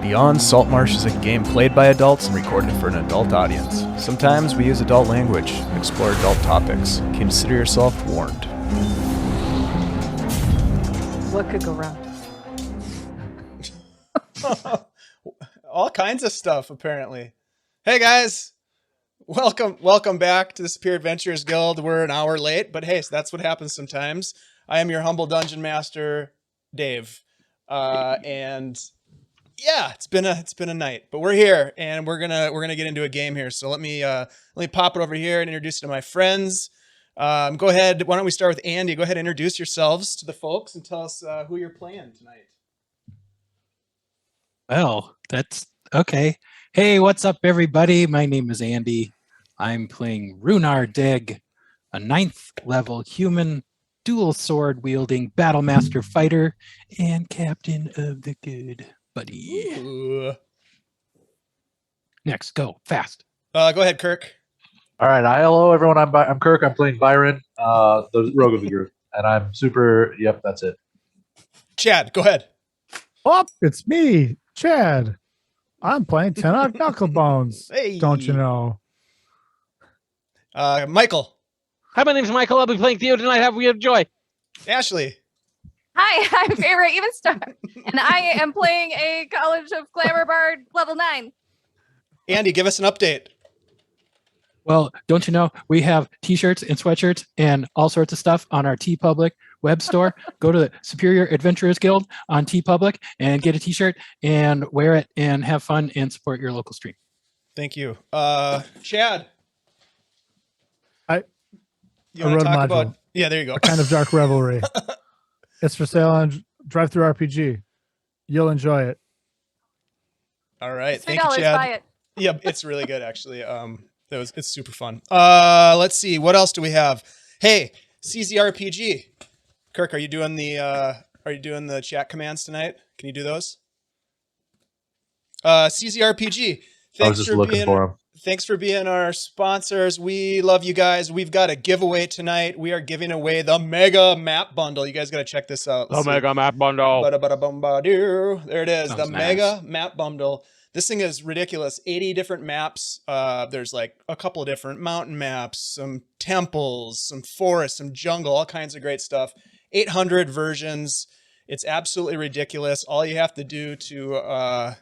Beyond Saltmarsh is a game played by adults and recorded for an adult audience. Sometimes we use adult language, explore adult topics. Consider yourself warned. What could go wrong? All kinds of stuff, apparently. Hey guys, welcome back to the Superior Adventurers Guild. We're an hour late, but hey, that's what happens sometimes. I am your humble dungeon master, Dave, and yeah, it's been a night, but we're here and we're gonna get into a game here. So let me pop it over here and introduce you to my friends. Go ahead. Why don't we start with Andy? Go ahead and introduce yourselves to the folks and tell us who you're playing tonight. Well, that's okay. Hey, what's up, everybody? My name is Andy. I'm playing Rhunar Dig, a 9th level human dual sword wielding Battlemaster fighter and captain of the good buddy. Ooh. Next, go fast. Go ahead, Kirk. All right, hello everyone. I'm Kirk. I'm playing Byron, the rogue of the group, and I'm super. Yep, that's it. Chad, go ahead. Oh, it's me, Chad. I'm playing Tenoch Knucklebones. Hey. Don't you know? Michael. Hi, my name's Michael. I'll be playing Theo tonight. Have we enjoy? Ashley. Hi, I'm Favorite Evenstar, and I am playing a College of Glamour Bard level 9. Andy, give us an update. Well, don't you know we have t-shirts and sweatshirts and all sorts of stuff on our TeePublic web store. Go to the Superior Adventurers Guild on TeePublic and get a t-shirt and wear it and have fun and support your local stream. Thank you. Chad. You I want wrote to a talk module. about? Yeah, there you go. A kind of dark revelry. It's for sale on DriveThruRPG. You'll enjoy it. All right. $3, Thank you, Chad. buy it. Yeah, it's really good actually. It's super fun. Let's see. What else do we have? Hey, CZRPG. Kirk, are you doing the chat commands tonight? Can you do those? CZRPG. I was just looking for him. Thanks for being our sponsors. We love you guys. We've got a giveaway tonight. We are giving away the Mega Map Bundle. You guys got to check this out. The Mega Map Bundle. There it is. Sounds The nice. Mega Map Bundle. This thing is ridiculous. 80 different maps. There's like a couple of different mountain maps, some temples, some forests, some jungle, all kinds of great stuff. 800 versions. It's absolutely ridiculous. All you have to do to...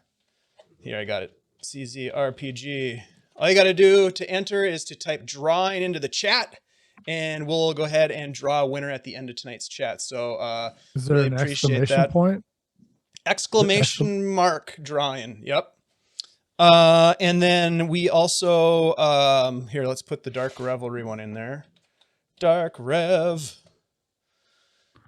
here, I got it. CZRPG. All you got to do to enter is to type drawing into the chat, and we'll go ahead and draw a winner at the end of tonight's chat. So Is there really an appreciate exclamation that. point? Exclamation mark drawing. Yep. And then we also, here, let's put the Dark Revelry one in there. Dark Rev.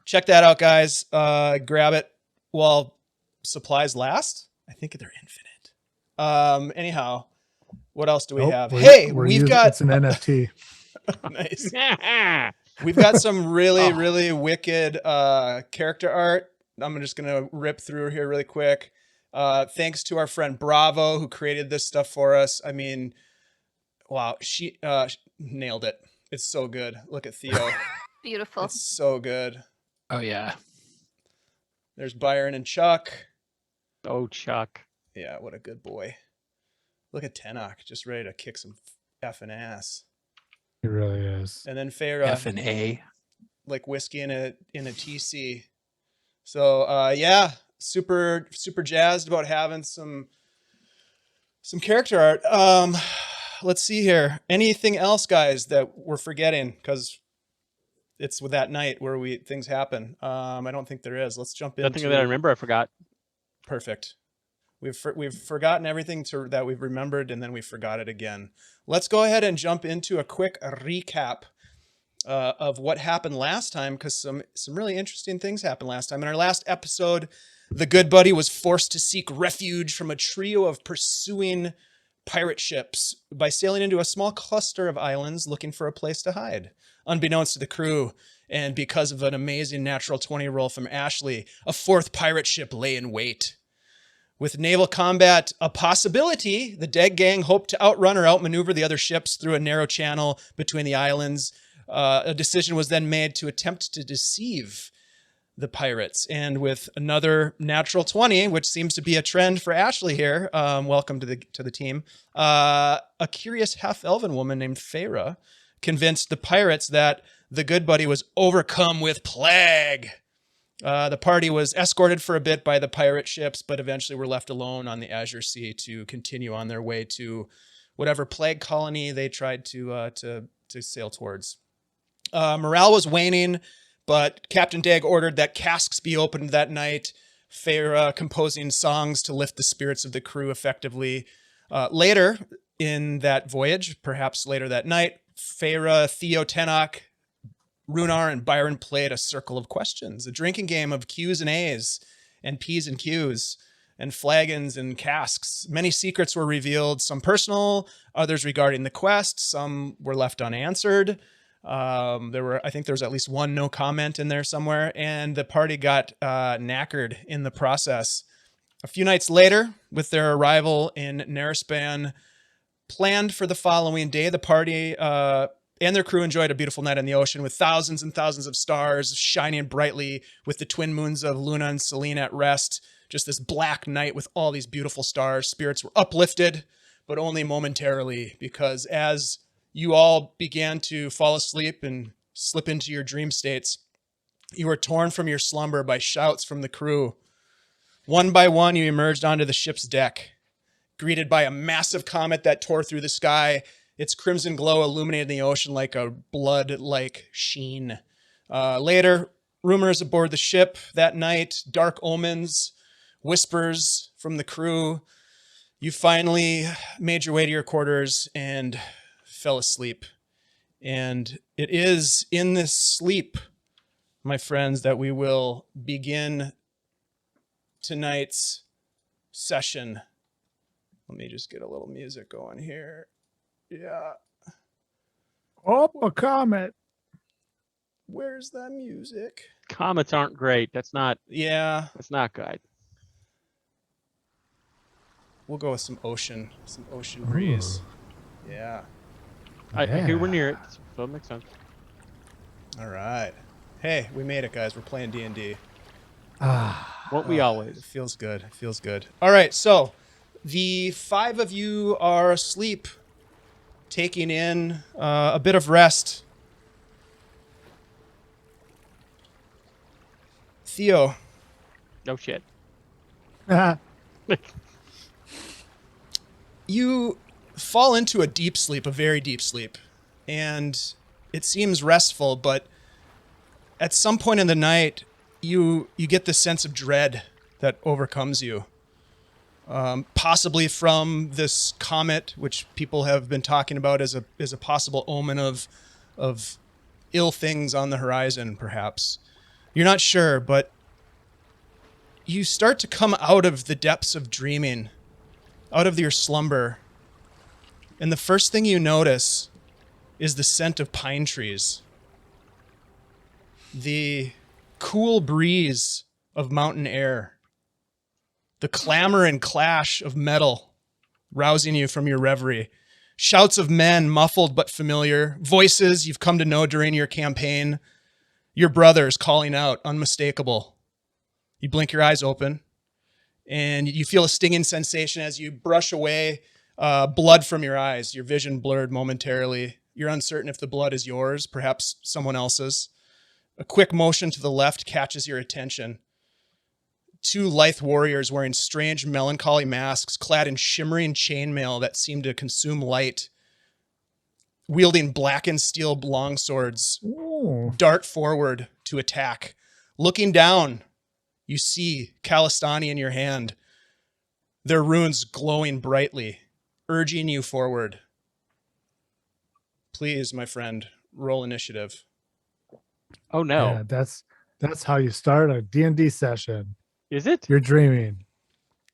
Check that out, guys. Grab it while supplies last. I think they're infinite. Anyhow, what else do we have? Hey, we've got... It's an NFT. Nice. We've got some really wicked character art. I'm just going to rip through here really quick. Thanks to our friend Bravo, who created this stuff for us. I mean, wow, she nailed it. It's so good. Look at Theo. Beautiful. It's so good. Oh, yeah. There's Byron and Chuck. Oh, Chuck. Yeah, what a good boy. Look at Tenoch, just ready to kick some effing ass. It really is. And then Farah, F and A. like whiskey in a TC. So yeah, super jazzed about having some character art. Let's see here. Anything else, guys, that we're forgetting? Because it's with that night where things happen. I don't think there is. Let's jump into. Nothing that I remember. I forgot. Perfect. We've forgotten everything that we've remembered, and then we forgot it again. Let's go ahead and jump into a quick recap of what happened last time, because some really interesting things happened last time. In our last episode, the good buddy was forced to seek refuge from a trio of pursuing pirate ships by sailing into a small cluster of islands looking for a place to hide. Unbeknownst to the crew, and because of an amazing natural 20 roll from Ashley, a fourth pirate ship lay in wait. With naval combat a possibility, the Deg gang hoped to outrun or outmaneuver the other ships through a narrow channel between the islands. A decision was then made to attempt to deceive the pirates. And with another natural 20, which seems to be a trend for Ashley here, welcome to the team, a curious half-elven woman named Feyre convinced the pirates that the good buddy was overcome with plague. The party was escorted for a bit by the pirate ships, but eventually were left alone on the Azure Sea to continue on their way to whatever plague colony they tried to sail towards. Morale was waning, but Captain Dag ordered that casks be opened that night, Feyre composing songs to lift the spirits of the crew effectively. Later in that voyage, perhaps later that night, Feyre, Theo, Tenoch, Rhunar, and Byron played a circle of questions, a drinking game of Q's and A's and P's and Q's and flagons and casks. Many secrets were revealed, some personal, others regarding the quest, some were left unanswered. I think there was at least one no comment in there somewhere, and the party got knackered in the process. A few nights later, with their arrival in Narispan planned for the following day, the party and their crew enjoyed a beautiful night on the ocean with thousands and thousands of stars shining brightly, with the twin moons of Luna and Selene at rest. Just this black night with all these beautiful stars. Spirits were uplifted, but only momentarily, because as you all began to fall asleep and slip into your dream states, you were torn from your slumber by shouts from the crew. One by one, you emerged onto the ship's deck, greeted by a massive comet that tore through the sky, its crimson glow illuminating the ocean like a blood-like sheen. Later, rumors aboard the ship that night, dark omens, whispers from the crew. You finally made your way to your quarters and fell asleep. And it is in this sleep, my friends, that we will begin tonight's session. Let me just get a little music going here. Yeah. Oh, a comet. Where's that music? Comets aren't great. That's not Yeah. good. We'll go with some ocean breeze. Yeah. I hear we're Yeah. near it, so it makes sense. All right. Hey, we made it, guys. We're playing D&D. Won't we It always? feels good. It feels good. All right, so the 5 of you are asleep, taking in a bit of rest. Theo, No shit. you fall into a deep sleep, a very deep sleep, and it seems restful, but at some point in the night, you get this sense of dread that overcomes you. Possibly from this comet, which people have been talking about as a possible omen of ill things on the horizon, perhaps. You're not sure, but you start to come out of the depths of dreaming, out of your slumber, and the first thing you notice is the scent of pine trees. The cool breeze of mountain air. The clamor and clash of metal rousing you from your reverie. Shouts of men, muffled but familiar. Voices you've come to know during your campaign. Your brothers calling out, unmistakable. You blink your eyes open, and you feel a stinging sensation as you brush away blood from your eyes. Your vision blurred momentarily. You're uncertain if the blood is yours, perhaps someone else's. A quick motion to the left catches your attention. 2 lithe warriors wearing strange, melancholy masks, clad in shimmering chainmail that seem to consume light, wielding blackened steel longswords, Ooh. dart forward to attack. Looking down, you see Kalistani in your hand, their runes glowing brightly, urging you forward. Please, my friend, roll initiative. Oh no. Yeah, that's how you start a D&D session. Is it? You're dreaming.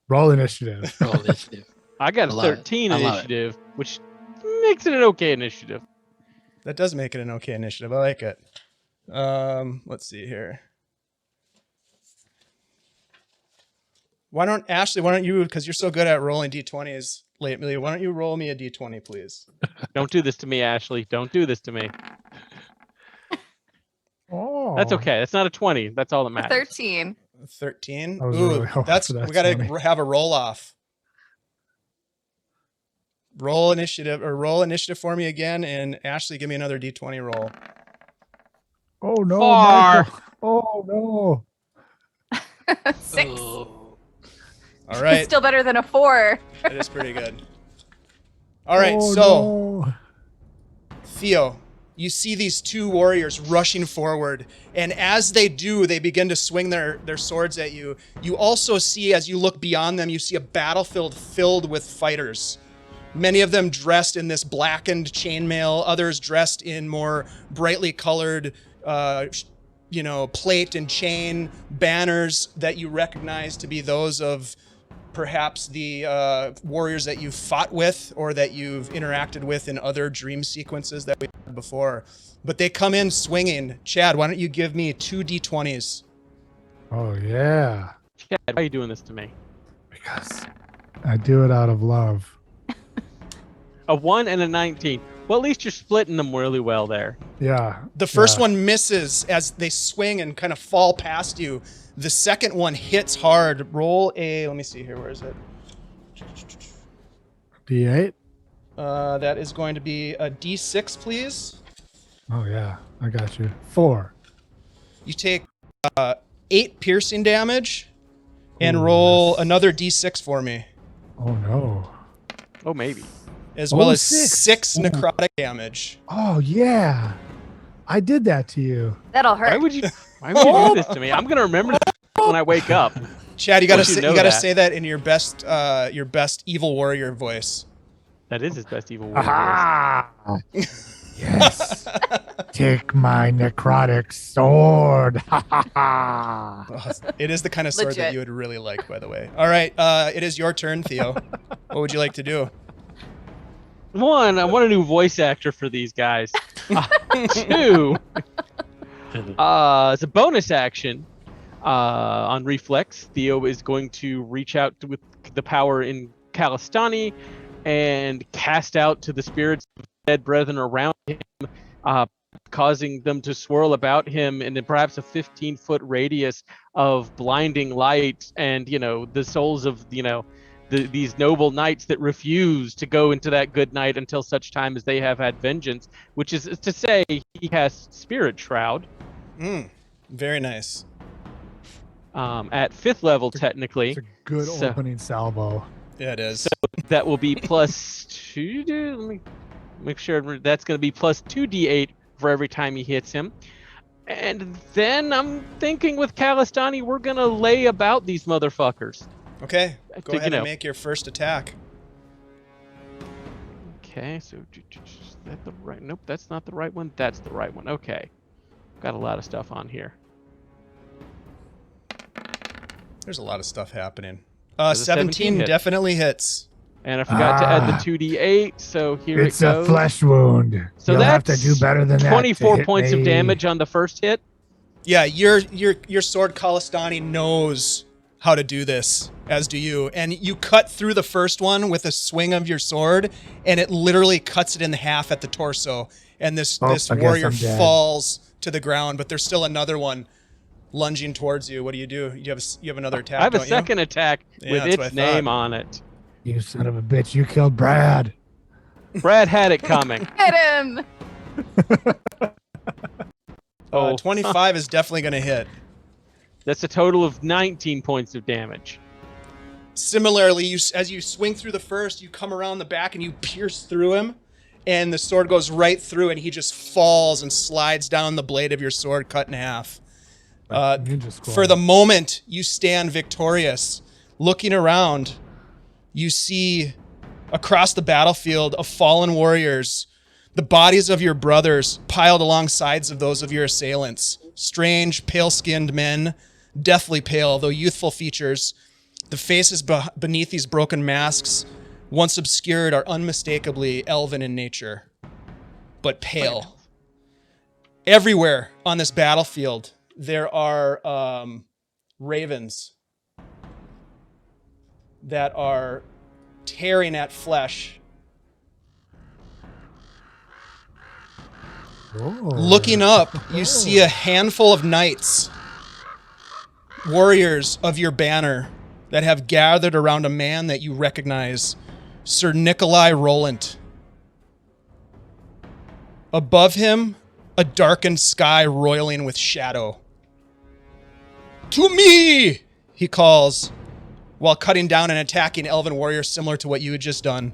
Roll initiative. Roll initiative. I got a I love it. 13 I love it. initiative, which makes it an okay initiative. That does make it an okay initiative. I like it. Let's see here. Ashley, why don't you, because you're so good at rolling D20s lately, why don't you roll me a D20, please? Don't do this to me, Ashley. Don't do this to me. Oh. That's okay. That's not a 20. That's all that matters. 13. 13. I was Ooh, really hoping that's for that we got to 20. have a roll off. Roll initiative for me again, and Ashley, give me another D20 roll. Oh no, Far. Michael. Oh no. 6. Oh. All right, Still better than a 4. that is pretty good. All right, Oh, so no. Theo, you see these two warriors rushing forward, and as they do, they begin to swing their swords at you. You also see, as you look beyond them, you see a battlefield filled with fighters. Many of them dressed in this blackened chainmail, others dressed in more brightly colored, plate and chain banners that you recognize to be those of perhaps the warriors that you've fought with or that you've interacted with in other dream sequences that we've had before. But they come in swinging. Chad, why don't you give me 2 D20s? Oh yeah. Chad, why are you doing this to me? Because I do it out of love. A 1 and a 19. Well, at least you're splitting them really well there. Yeah. The first yeah. one misses as they swing and kind of fall past you. The second one hits hard. Roll a, let me see here, where is it? D8. That is going to be a D6, please. Oh yeah. I got you. 4. You take 8 piercing damage and Ooh, roll that's- another D6 for me, Oh no. Oh, maybe. as well Oh, as 6. 6 Ooh. necrotic damage. Oh yeah. I did that to you. That'll Why hurt. would you do this to me? I'm gonna remember this when I wake up. Chad, you gotta Once you say, know you gotta that. say that in your best evil warrior voice. That is his best evil warrior voice. Aha! Yes. Take my necrotic sword. Ha ha ha. Oh, it is the kind of sword that Legit. you would really like, by the way. All right, it is your turn, Theo. What would you like to do? 1, I want a new voice actor for these guys. 2, as a bonus action, on Reflex, Theo is going to reach out with the power in Kalistani and cast out to the spirits of dead brethren around him, causing them to swirl about him in perhaps a 15-foot radius of blinding light, and the souls of these noble knights that refuse to go into that good night until such time as they have had vengeance, which is to say he has Spirit Shroud. Very nice. At 5th level, technically. It's a good So- opening salvo. Yeah, it is. That will be plus 2. Let me make sure that's going to be plus 2d8 for every time he hits him. And then I'm thinking with Kalistani, we're going to lay about these motherfuckers. Okay, go To, ahead and make your first attack. Okay, so is that the right? Nope, that's not the right one. That's the right one. Okay, got a lot of stuff on here. There's a lot of stuff happening. There's a 17 hit. definitely hits. And I forgot to add the Ah. 2d8, so here It's it a goes. flesh wound. So You'll have to that's do better than that. to 24 hit points of me. damage on the first hit. Yeah, your sword Kalistani knows how to do this, as do you. And you cut through the first one with a swing of your sword, and it literally cuts it in half at the torso. And this Oh, I guess warrior I'm dead. falls to the ground, but there's still another one lunging towards you. What do? You have another attack. I have a don't you? second attack Yeah, with that's what its I thought. name on it. You son of a bitch! You killed Brad. Brad had it coming. Hit him. 25 is definitely going to hit. That's a total of 19 points of damage. Similarly, as you swing through the first, you come around the back and you pierce through him, and the sword goes right through, and he just falls and slides down the blade of your sword, cut in half. Ninja Squad. For the moment, you stand victorious. Looking around, you see across the battlefield of fallen warriors, the bodies of your brothers piled alongside of those of your assailants. Strange, pale-skinned men, deathly pale, though youthful features. The faces beneath these broken masks, once obscured, are unmistakably elven in nature, but pale. Everywhere on this battlefield, there are ravens that are tearing at flesh. Looking up, you see a handful of knights, warriors of your banner, that have gathered around a man that you recognize, Sir Nikolai Roland. Above him, a darkened sky roiling with shadow. To me, he calls, while cutting down and attacking elven warriors similar to what you had just done.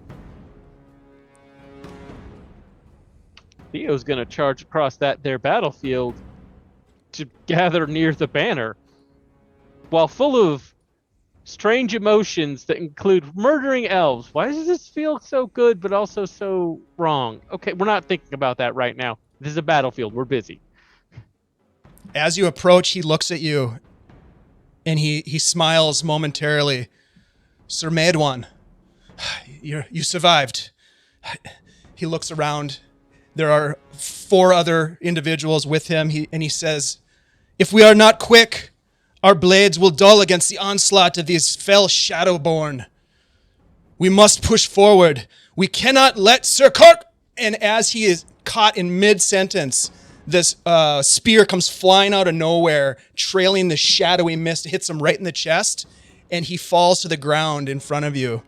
Theo's going to charge across their battlefield to gather near the banner. While full of strange emotions that include murdering elves. Why does this feel so good but also so wrong? Okay, we're not thinking about that right now. This is a battlefield. We're busy. As you approach, he looks at you, and he smiles momentarily. Sir Maedwan, you survived. He looks around. There are 4 other individuals with him, and he says, if we are not quick, our blades will dull against the onslaught of these fell Shadowborn. We must push forward. We cannot let Sir Kargoth... And as he is caught in mid-sentence, this spear comes flying out of nowhere, trailing the shadowy mist, hits him right in the chest, and he falls to the ground in front of you.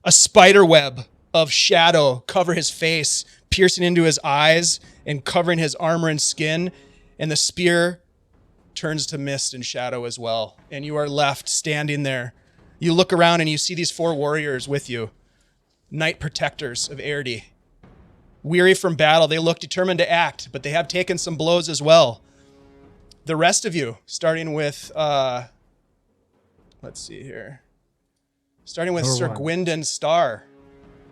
A spider web of shadow cover his face, piercing into his eyes and covering his armor and skin, and the spear turns to mist and shadow as well, and you are left standing there. You look around and you see these 4 warriors with you, knight protectors of Erdi. Weary from battle, they look determined to act, but they have taken some blows as well. The rest of you, starting with, let's see here. Starting with Sir Guindon Star.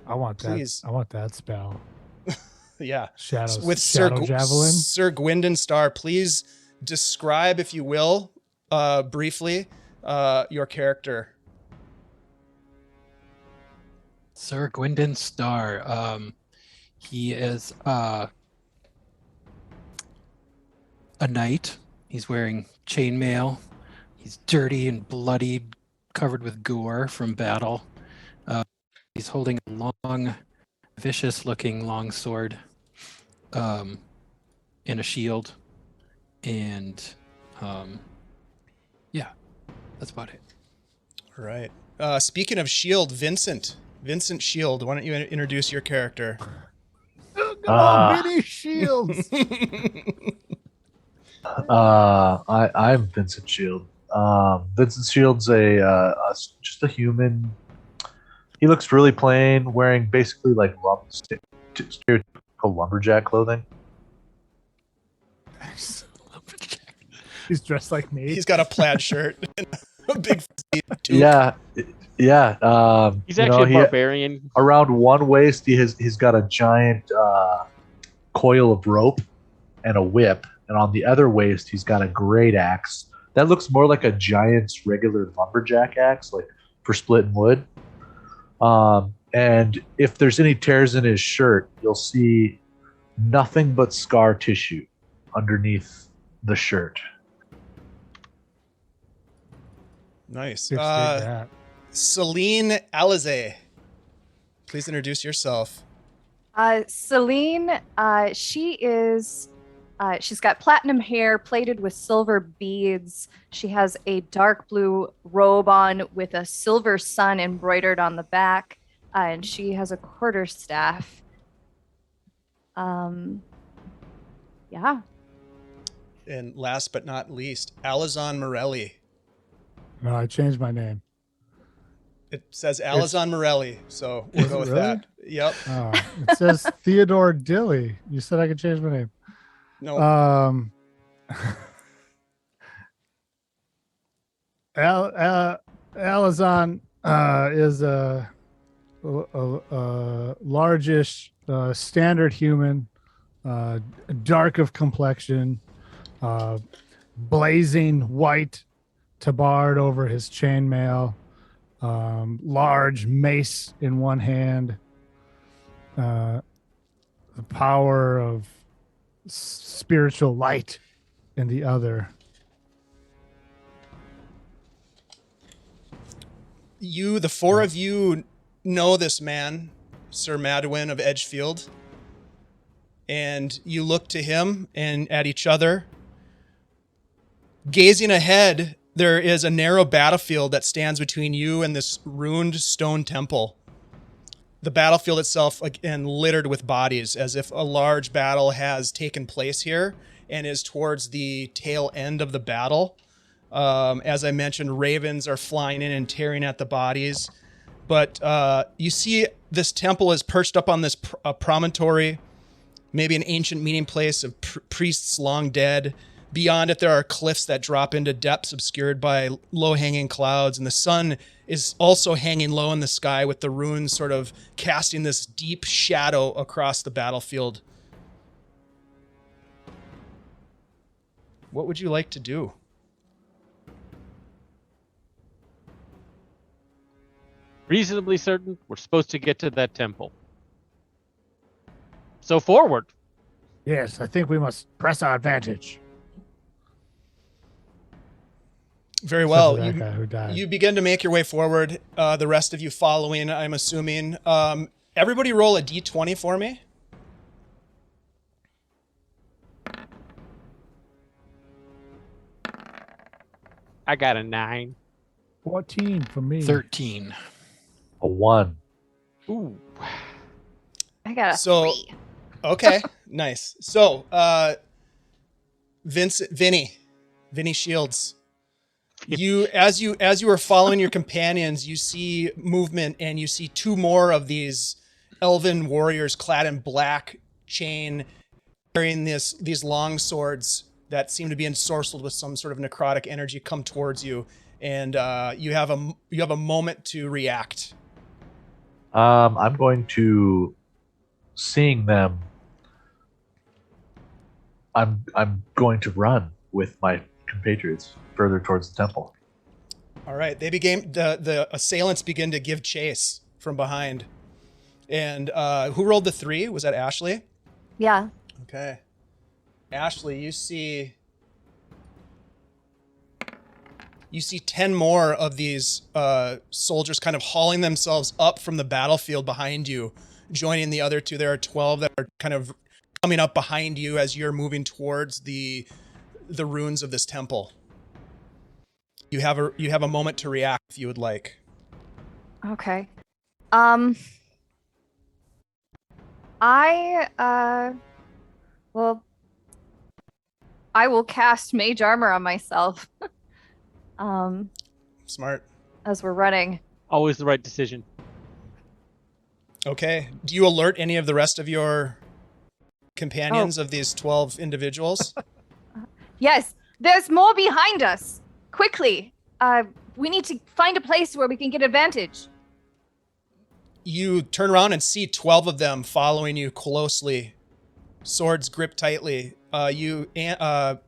I want that. Please. I want that spell. Yeah. Shadows. With Shadow Javelin. Sir Guindon Star, please describe, if you will, briefly, your character. Sir Guindon Star. He is a knight. He's wearing chainmail. He's dirty and bloodied, covered with gore from battle. He's holding a long, vicious-looking longsword and a shield. And yeah, that's about it. All right. Speaking of shield, Vincent Shield, why don't you introduce your character? Mini shields. I'm Vincent Shield. Vincent Shield's just a human. He looks really plain, wearing basically like stereotypical lumberjack clothing. He's dressed like me. He's got a plaid shirt, and a big toque. Yeah. He's actually a barbarian. Around one waist, he's got a giant coil of rope and a whip, and on the other waist, he's got a great axe that looks more like a giant's regular lumberjack axe, like for splitting wood. And if there's any tears in his shirt, you'll see nothing but scar tissue underneath the shirt. Nice. That. Celine Alize, please introduce yourself. Celine, she's got platinum hair plated with silver beads. She has a dark blue robe on with a silver sun embroidered on the back, and she has a quarterstaff. Yeah. And last but not least, Alizon Morelli. No, I changed my name. It says Alizon Morelli, so we'll go with that. Yep. Oh, it says Theodore Dilly. You said I could change my name. No. Alizon is a largish, standard human, dark of complexion, blazing white tabard over his chainmail, large mace in one hand, the power of spiritual light in the other. The 4 of you know this man, Sir Madwin of Edgefield. and you look to him and at each other. Gazing ahead, there is a narrow battlefield that stands between you and this ruined stone temple. The battlefield itself, again, littered with bodies, as if a large battle has taken place here and is towards the tail end of the battle. As I mentioned, ravens are flying in and tearing at the bodies. But you see this temple is perched up on this promontory, maybe an ancient meeting place of priests long dead. Beyond it, there are cliffs that drop into depths obscured by low-hanging clouds, and the sun is also hanging low in the sky with the runes sort of casting this deep shadow across the battlefield. What would you like to do? Reasonably certain we're supposed to get to that temple. So forward. Yes, I think we must press our advantage. Very Except well. for that guy who died. You begin to make your way forward. The rest of you following, I'm assuming. Everybody roll a d20 for me. I got a 9. 14 for me. 13. A 1. Ooh. I got a So- 3. Okay, nice. So, Vinny Shields. As you are following your companions, you see movement, and you see 2 more of these elven warriors clad in black chain, carrying these long swords that seem to be ensorcelled with some sort of necrotic energy come towards you, and you have a moment to react. I'm going to, seeing them, I'm going to run with my compatriots further towards the temple. All right, the assailants begin to give chase from behind, and who rolled the 3? Was that Ashley? Yeah. Okay, Ashley, you see 10 more of these soldiers kind of hauling themselves up from the battlefield behind you, joining the other 2. There are 12 that are kind of coming up behind you as you're moving towards the ruins of this temple. You have a moment to react if you would like. Okay. I will cast Mage Armor on myself. Smart. As we're running. Always the right decision. Okay. Do you alert any of the rest of your companions of these 12 individuals? Yes, there's more behind us. Quickly. We need to find a place where we can get advantage. You turn around and see 12 of them following you closely, swords gripped tightly. Guindon,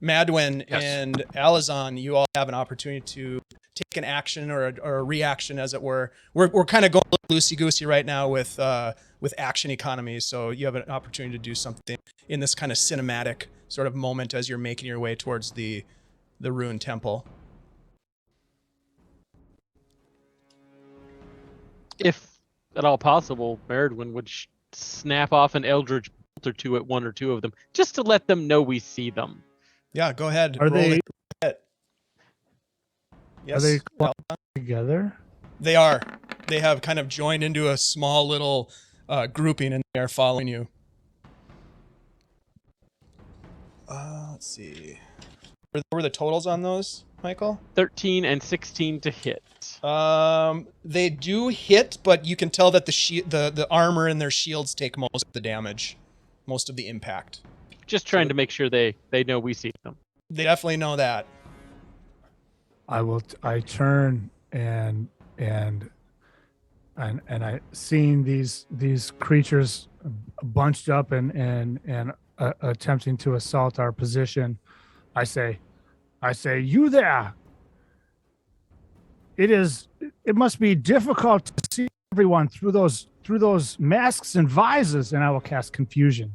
Madwin, Yes. and Alizon, you all have an opportunity to take an action or a reaction, as it were. We're kind of going loosey-goosey right now with action economy, so you have an opportunity to do something in this kind of cinematic sort of moment as you're making your way towards the ruined temple. If at all possible, Meridwin would snap off an Eldritch Bolt or 2 at 1 or 2 of them, just to let them know we see them. Yeah, go ahead. Are roll they it. Yes. are they clumped together? They are. They have kind of joined into a small little grouping, and they are following you. Let's see. What were the totals on those, Michael? 13 and 16 to hit. They do hit, but you can tell that the armor and their shields take most of the damage, most of the impact. Just trying to make sure they know we see them. They definitely know that. I turn and I seeing these creatures bunched up and attempting to assault our position. I say, you there. It must be difficult to see everyone through those masks and visors, and I will cast confusion.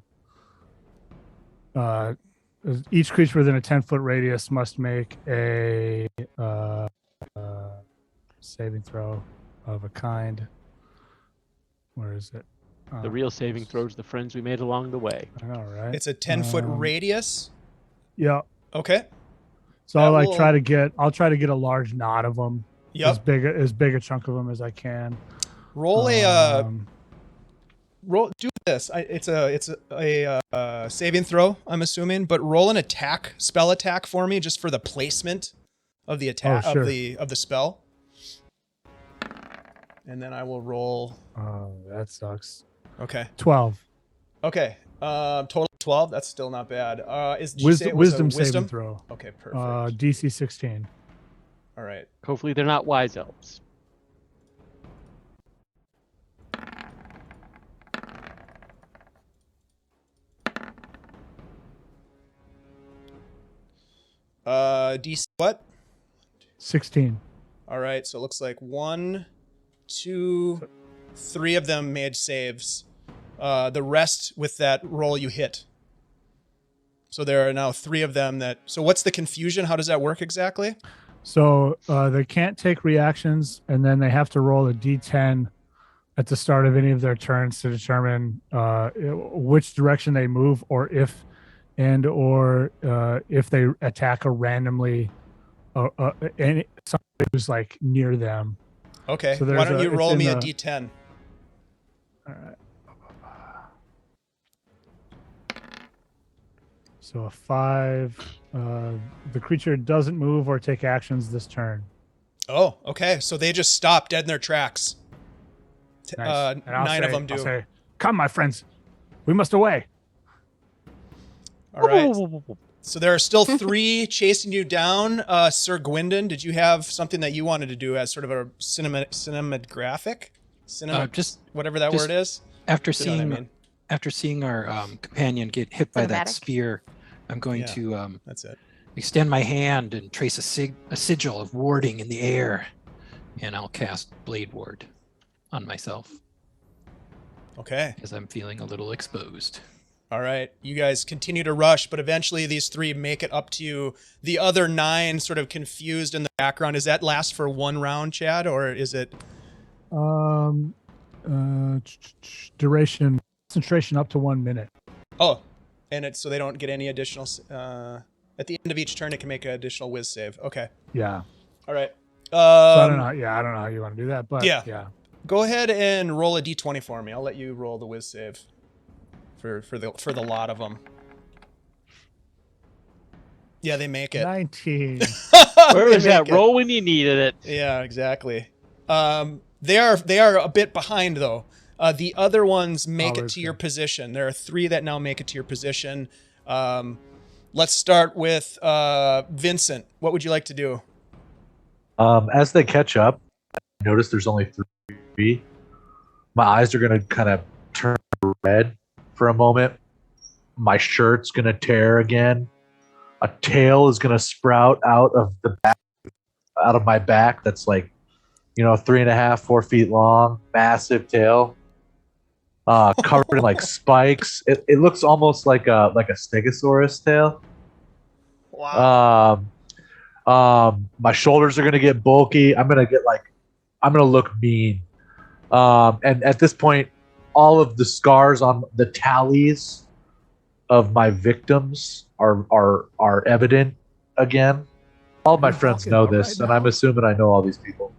Each creature within a 10-foot radius must make a saving throw of a kind. Where is it? The real saving throws the friends we made along the way. I know, right? It's a 10-foot radius. Yeah. Okay. So That I'll will- try to get a large knot of them. Yep. As big a chunk of them as I can. Roll do this. It's a saving throw, I'm assuming, but roll an spell attack for me, just for the placement of the attack sure. of the spell. And then I will roll. Oh, that sucks. Okay. 12. Okay. Total 12. That's still not bad. Did you say it was Wisdom a saving throw. Okay, perfect. DC 16. All right. Hopefully they're not wise elves. DC what? 16. All right. So it looks like 1, 2, 3 of them made saves. The rest with that roll you hit. So there are now 3 of them that. So what's the confusion? How does that work exactly? So they can't take reactions, and then they have to roll a D10 at the start of any of their turns to determine which direction they move, or if they attack a randomly somebody who's like near them. Okay. So Why don't you it's roll in me a the- D10? All right. So a 5. The creature doesn't move or take actions this turn. Oh, okay. So they just stop dead in their tracks. Nice. And I'll 9 of say- them do. I'll say, "Come, my friends, we must away." All right. So there are still 3 chasing you down. Sir Guindon, did you have something that you wanted to do as sort of a cinematographic? Just Whatever that just word is. after You know what I seeing mean? after seeing our companion get hit by that Cinematic. spear, I'm going Yeah. to That's it. extend my hand and trace a sigil of warding in the air, and I'll cast Blade Ward on myself Okay. as I'm feeling a little exposed. All right. You guys continue to rush, but eventually these 3 make it up to you. The other 9 sort of confused in the background. Does that last for 1 round, Chad, or is it? Duration, concentration up to 1 minute. Oh, and it's so they don't get any additional. At the end of each turn, it can make an additional whiz save. Okay. Yeah. All right. So I don't know. Yeah, I don't know how you want to do that, but Yeah. Go ahead and roll a d20 for me. I'll let you roll the whiz save for the lot of them. Yeah, they make it. 19. Where They was that make it. roll when you needed it? Yeah, exactly. They are a bit behind though. The other ones make it to your position. There are 3 that now make it to your position. Let's start with Vincent. What would you like to do? As they catch up, I notice there's only 3. My eyes are going to kind of turn red for a moment. My shirt's going to tear again. A tail is going to sprout out of my back. That's like, 3.5, 4 feet long, massive tail, covered in like spikes. It looks almost like a stegosaurus tail. Wow. My shoulders are gonna get bulky. I'm gonna look mean. And at this point, all of the scars on the tallies of my victims are evident again. All of my friends know this, and I'm assuming I know all these people.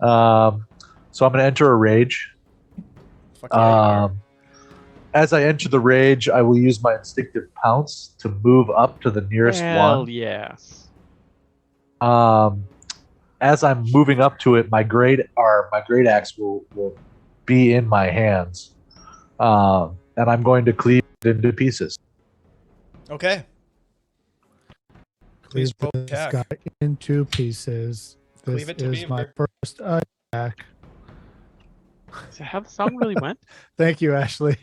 So I'm gonna enter a rage. Fuck yeah, you are. As I enter the rage, I will use my instinctive pounce to move up to the nearest Hell one. yes. As I'm moving up to it, my great axe will be in my hands, and I'm going to cleave it into pieces. Okay. Please roll This attack. guy into pieces. This Cleave it to is my beaver. first attack. Is that how the song really went? Thank you, Ashley.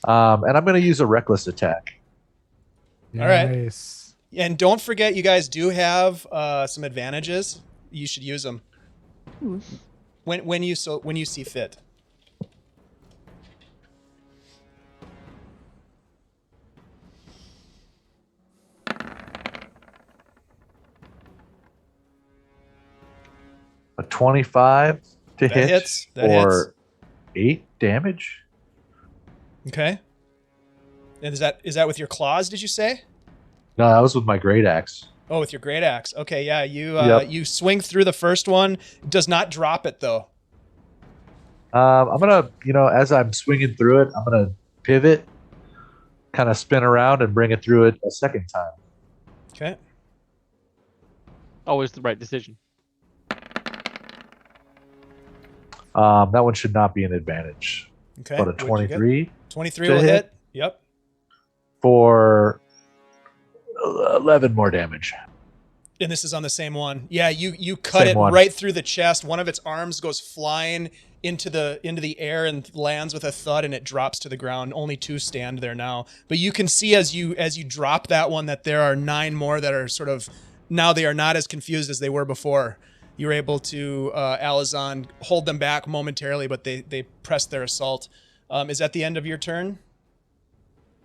And I'm going to use a reckless attack. All right. Nice. And don't forget, you guys do have some advantages. You should use them when you see fit. A 25 to That hit hits. That for 8 damage. Okay. And is that with your claws, did you say? No, that was with my great axe. Oh, with your great axe. Okay, yeah, you Yep. you swing through the first one. It does not drop it though. I'm gonna, as I'm swinging through it, I'm gonna pivot, kind of spin around, and bring it through it a second time. Okay. Always the right decision. That one should not be an advantage. Okay. But a What'd you get? 23 23 to will hit? hit. Yep. for 11 more damage. And this is on the same one. Yeah, you cut Same it one. right through the chest. One of its arms goes flying into the air and lands with a thud, and it drops to the ground. Only 2 stand there now. But you can see as you drop that one that there are 9 more that are sort of now they are not as confused as they were before. You were able to Alizon hold them back momentarily, but they pressed their assault. Is that the end of your turn,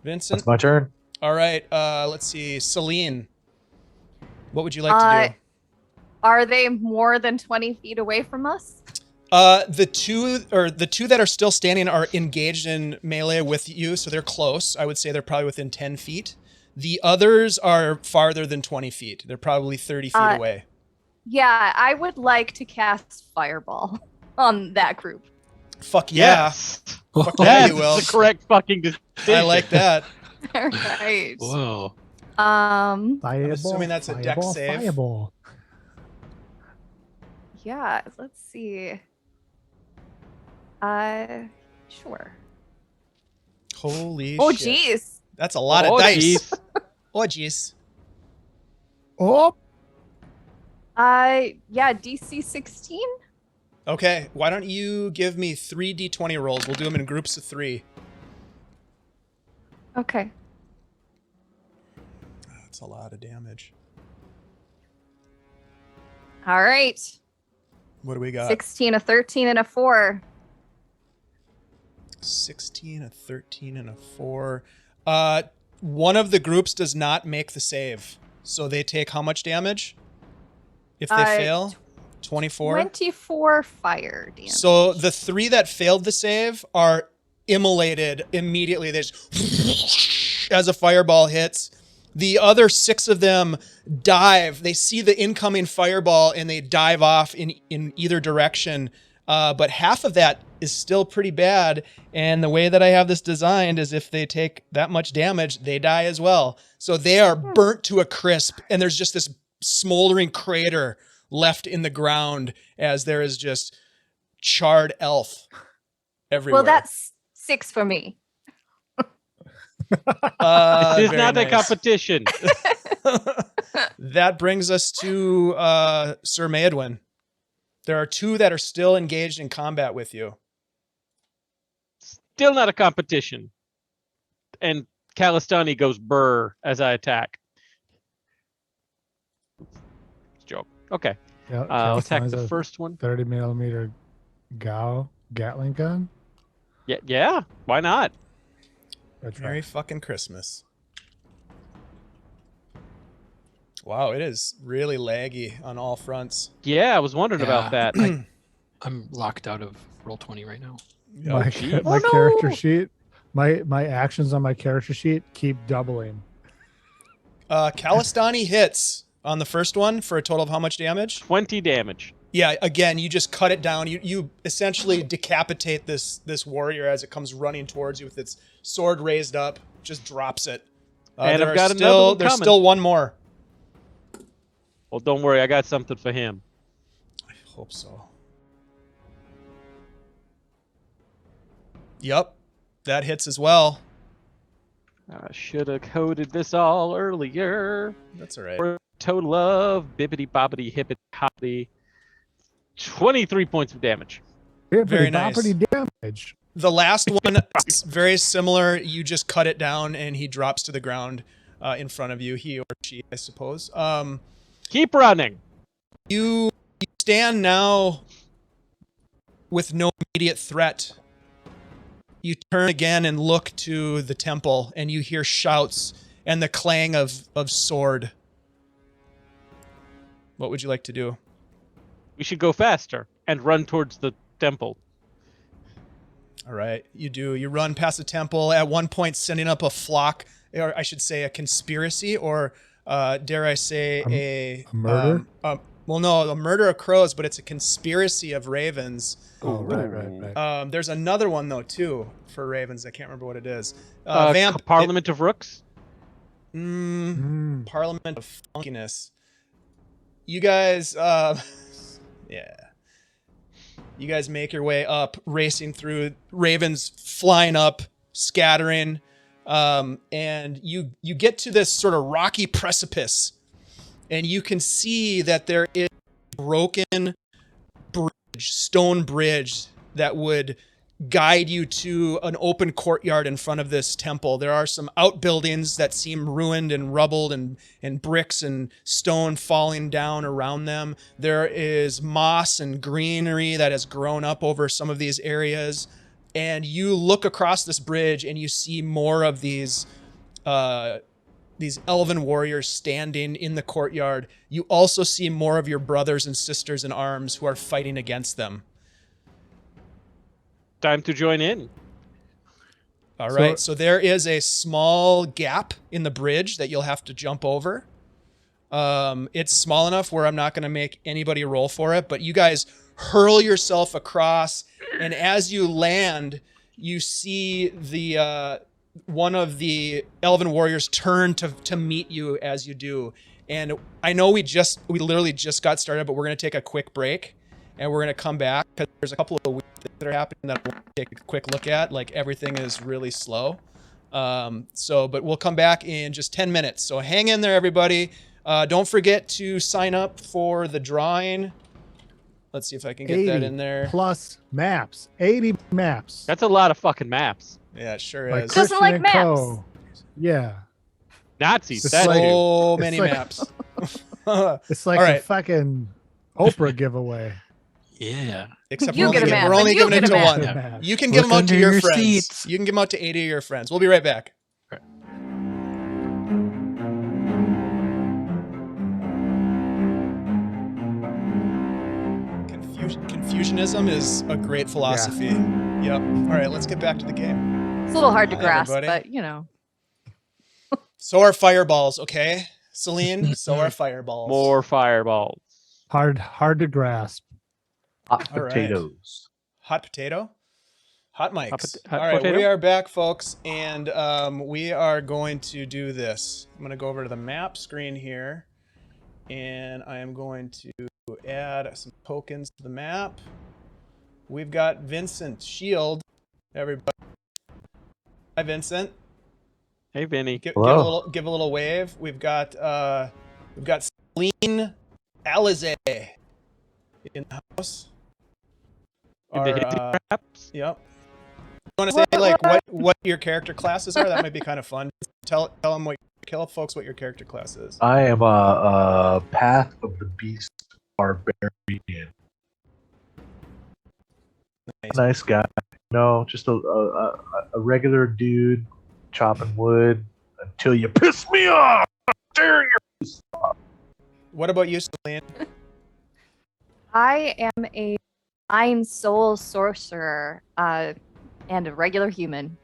Vincent? That's my turn. All right. Let's see, Celine. What would you like to do? Are they more than 20 feet away from us? The two that are still standing are engaged in melee with you, so they're close. I would say they're probably within 10 feet. The others are farther than 20 feet. They're probably 30 feet away. Yeah, I would like to cast Fireball on that group. Fuck yeah. Yes. Fuck yeah, That's you will. the correct fucking decision. I like that. All right. Whoa. Fireball, assuming that's a dex fireball, save. Fireball. Yeah, let's see. Sure. Holy Oh, shit. geez. That's a lot Oh, of dice. geez. Oh, jeez. Oh, Yeah, DC 16. Okay, why don't you give me 3 d20 rolls? We'll do them in groups of 3. Okay. That's a lot of damage. All right. What do we got? 16, a 13, and a 4. 16, a 13, and a 4. One of the groups does not make the save. So they take how much damage? If they fail? 24? 24 fire damage. So the 3 that failed the save are immolated immediately. There's as a fireball hits. The other 6 of them dive. They see the incoming fireball and they dive off in either direction. But half of that is still pretty bad. And the way that I have this designed is if they take that much damage, they die as well. So they are burnt to a crisp. And there's just this smoldering crater left in the ground as there is just charred elf everywhere. Well, that's 6 for me. This is very not a nice. competition. That brings us to Sir Maedwin. There are 2 that are still engaged in combat with you. Still not a competition. And Kalistani goes burr as I attack. Joke. Okay. yeah. I'll attack California's the a first one. 30 millimeter Gatling gun. Yeah. Why not? That's Merry right. fucking Christmas. Wow, it is really laggy on all fronts. Yeah, I was wondering about that. I'm locked out of Roll20 right now. My, geez. my Oh, character no. sheet, my actions on my character sheet keep doubling. Kalistani hits on the first one for a total of how much damage? 20 damage. Yeah, again, you just cut it down. You essentially decapitate this warrior as it comes running towards you with its sword raised up. Just drops it. And there I've are got still, another one there's coming. still one more. Well, don't worry. I got something for him. I hope so. Yep, that hits as well. I should have coded this all earlier. That's all right. For a total of bibbity bobbity hippity hoppity 23 points of damage. Very nice. Property damage. The last one is very similar. You just cut it down and he drops to the ground in front of you. He or she, I suppose. Keep running. You stand now with no immediate threat. You turn again and look to the temple and you hear shouts and the clang of sword. What would you like to do? We should go faster and run towards the temple. All right, you do. You run past the temple, at one point sending up a flock, or I should say a conspiracy, or dare I say A murder? Well, no, a murder of crows, but it's a conspiracy of ravens. Oh, right. There's another one, though, too, for ravens. I can't remember what it is. Parliament of Rooks? Parliament of Funkiness. You guys, yeah. You guys make your way up, racing through, ravens flying up, scattering, and you get to this sort of rocky precipice, and you can see that there is a broken stone bridge that would guide you to an open courtyard in front of this temple. There are some outbuildings that seem ruined and rubbled, and bricks and stone falling down around them. There is moss and greenery that has grown up over some of these areas. And you look across this bridge and you see more of these elven warriors standing in the courtyard. You also see more of your brothers and sisters in arms who are fighting against them. Time to join in. All right, so there is a small gap in the bridge that you'll have to jump over. It's small enough where I'm not going to make anybody roll for it, but you guys hurl yourself across, and as you land, you see the one of the elven warriors turn to meet you as you do. And I know we literally just got started, but we're going to take a quick break. And we're going to come back because there's a couple of weird things that are happening that we'll take a quick look at. Like, everything is really slow. But we'll come back in just 10 minutes. So hang in there, everybody. Don't forget to sign up for the drawing. Let's see if I can get that in there. Plus maps. 80 maps. That's a lot of fucking maps. Yeah, it sure Like is. Doesn't like Christian and maps. Co. Yeah. Nazis. It's That like- too. So It's many like- maps. It's like All a right. fucking Oprah giveaway. Yeah. Except You we're get a map, we're only and you giving it get to a map. one. Yeah. You can give Look them out to under your your friends. seats. You can give them out to 80 of your friends. We'll be right back. Confucianism is a great philosophy. Yep. All right, let's get back to the game. It's a little hard to Hi, grasp, everybody. but you know. So are fireballs, okay? Celine, so are fireballs. More fireballs. Hard to grasp. Hot All right. potatoes. Hot potato? Hot mics. hot All right, potato? we are back, folks, and we are going to do this. I'm going to go over to the map screen here, and I am going to add some tokens to the map. We've got Vincent Shield, everybody. Hi, Vincent. Hey, Vinny. Give Hello. a little wave. We've got Celine Alizon in the house. In the hidden traps? Yep. You want to say like what your character classes are? That might be kind of fun. Tell folks what your character class is. I am a Path of the Beast barbarian. Nice guy. No, just a regular dude chopping wood until you piss me off. Dare you? What about you, Celine? I am a Divine Soul Sorcerer and a regular human.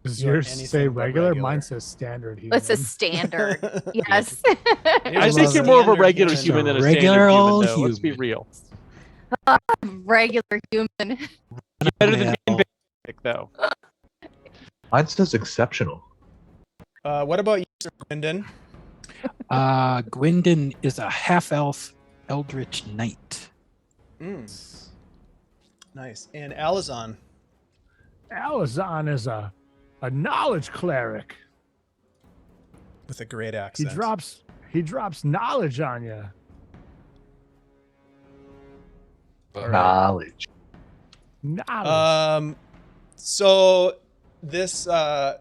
Does You are yours anything say but regular? regular. Mine says standard. Human. It's a standard. Yes. I Yours think is you're more of a standard regular human. human than a Regular standard human, old though. Let's be human. real. Regular human. Better than being Well, basic, though. Mine says exceptional. What about you, Sir Guindon? Guindon is a half-elf eldritch knight. Nice. And Alizon. Alizon is a knowledge cleric. With a great He accent. drops knowledge on you. Knowledge. Knowledge. So this I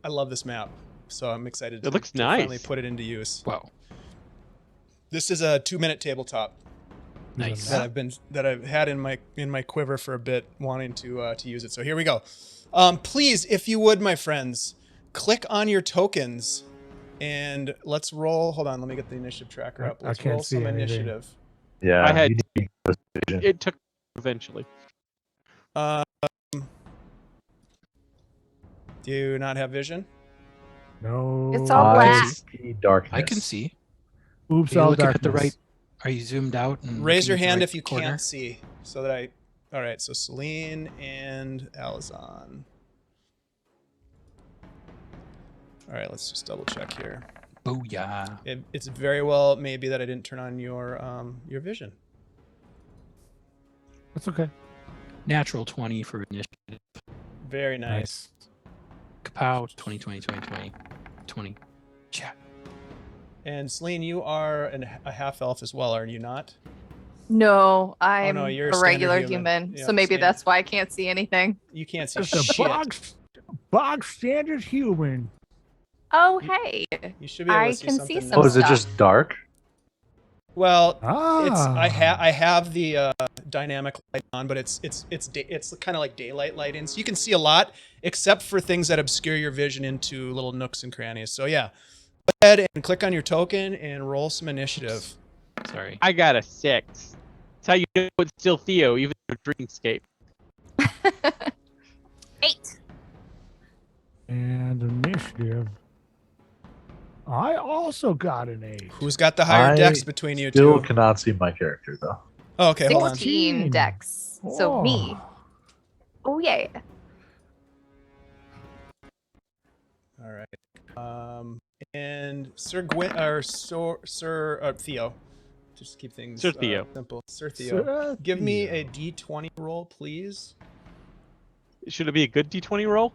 love this map. So I'm excited It looks to finally nice. put it into use. Wow. This is a 2-minute tabletop Nice. that I've had in my quiver for a bit, wanting to use it. So here we go. Please, if you would, my friends, click on your tokens and let's roll. Hold on, let me get the initiative tracker up. I Let's can't roll see some anything. initiative. Yeah, I had- you need vision. It took eventually. Um, do you not have vision? No. It's all I black. see darkness. I can see. Oops, Are you all looking darkness. at the right? Are you zoomed out and Raise looking your at the hand right if you corner? can't see, so that I. All right, so Celine and Alizon. All right, let's just double check here. Oh yeah. It's very well maybe that I didn't turn on your vision. That's okay. Natural 20 for initiative. Very nice. Kapow. 20. Chat. And Celine, you are a half elf as well, are you not? No, I'm no, you're a a standard regular human. human. Yeah, so maybe standard. that's why I can't see anything. You can't see Just a shit. box standard human. Oh, hey. You should be able I to see can something. see now. some Oh, is it stuff. just dark? Well, Ah. it's I have the dynamic light on, but it's kind of like daylight lighting, so you can see a lot, except for things that obscure your vision into little nooks and crannies. So yeah, go ahead and click on your token and roll some initiative. Sorry. I got a 6. That's how you know it's still Theo, even in a dreamscape. 8. And initiative. I also got an 8. Who's got the higher I dex between you Still two? cannot see my character though. Oh, okay, hold on. 16 dex. So me. Oh, yeah. All right. And Sir Theo, just keep things Sir Theo. simple. Sir Theo, give me a d20 roll, please. Should it be a good D20 roll?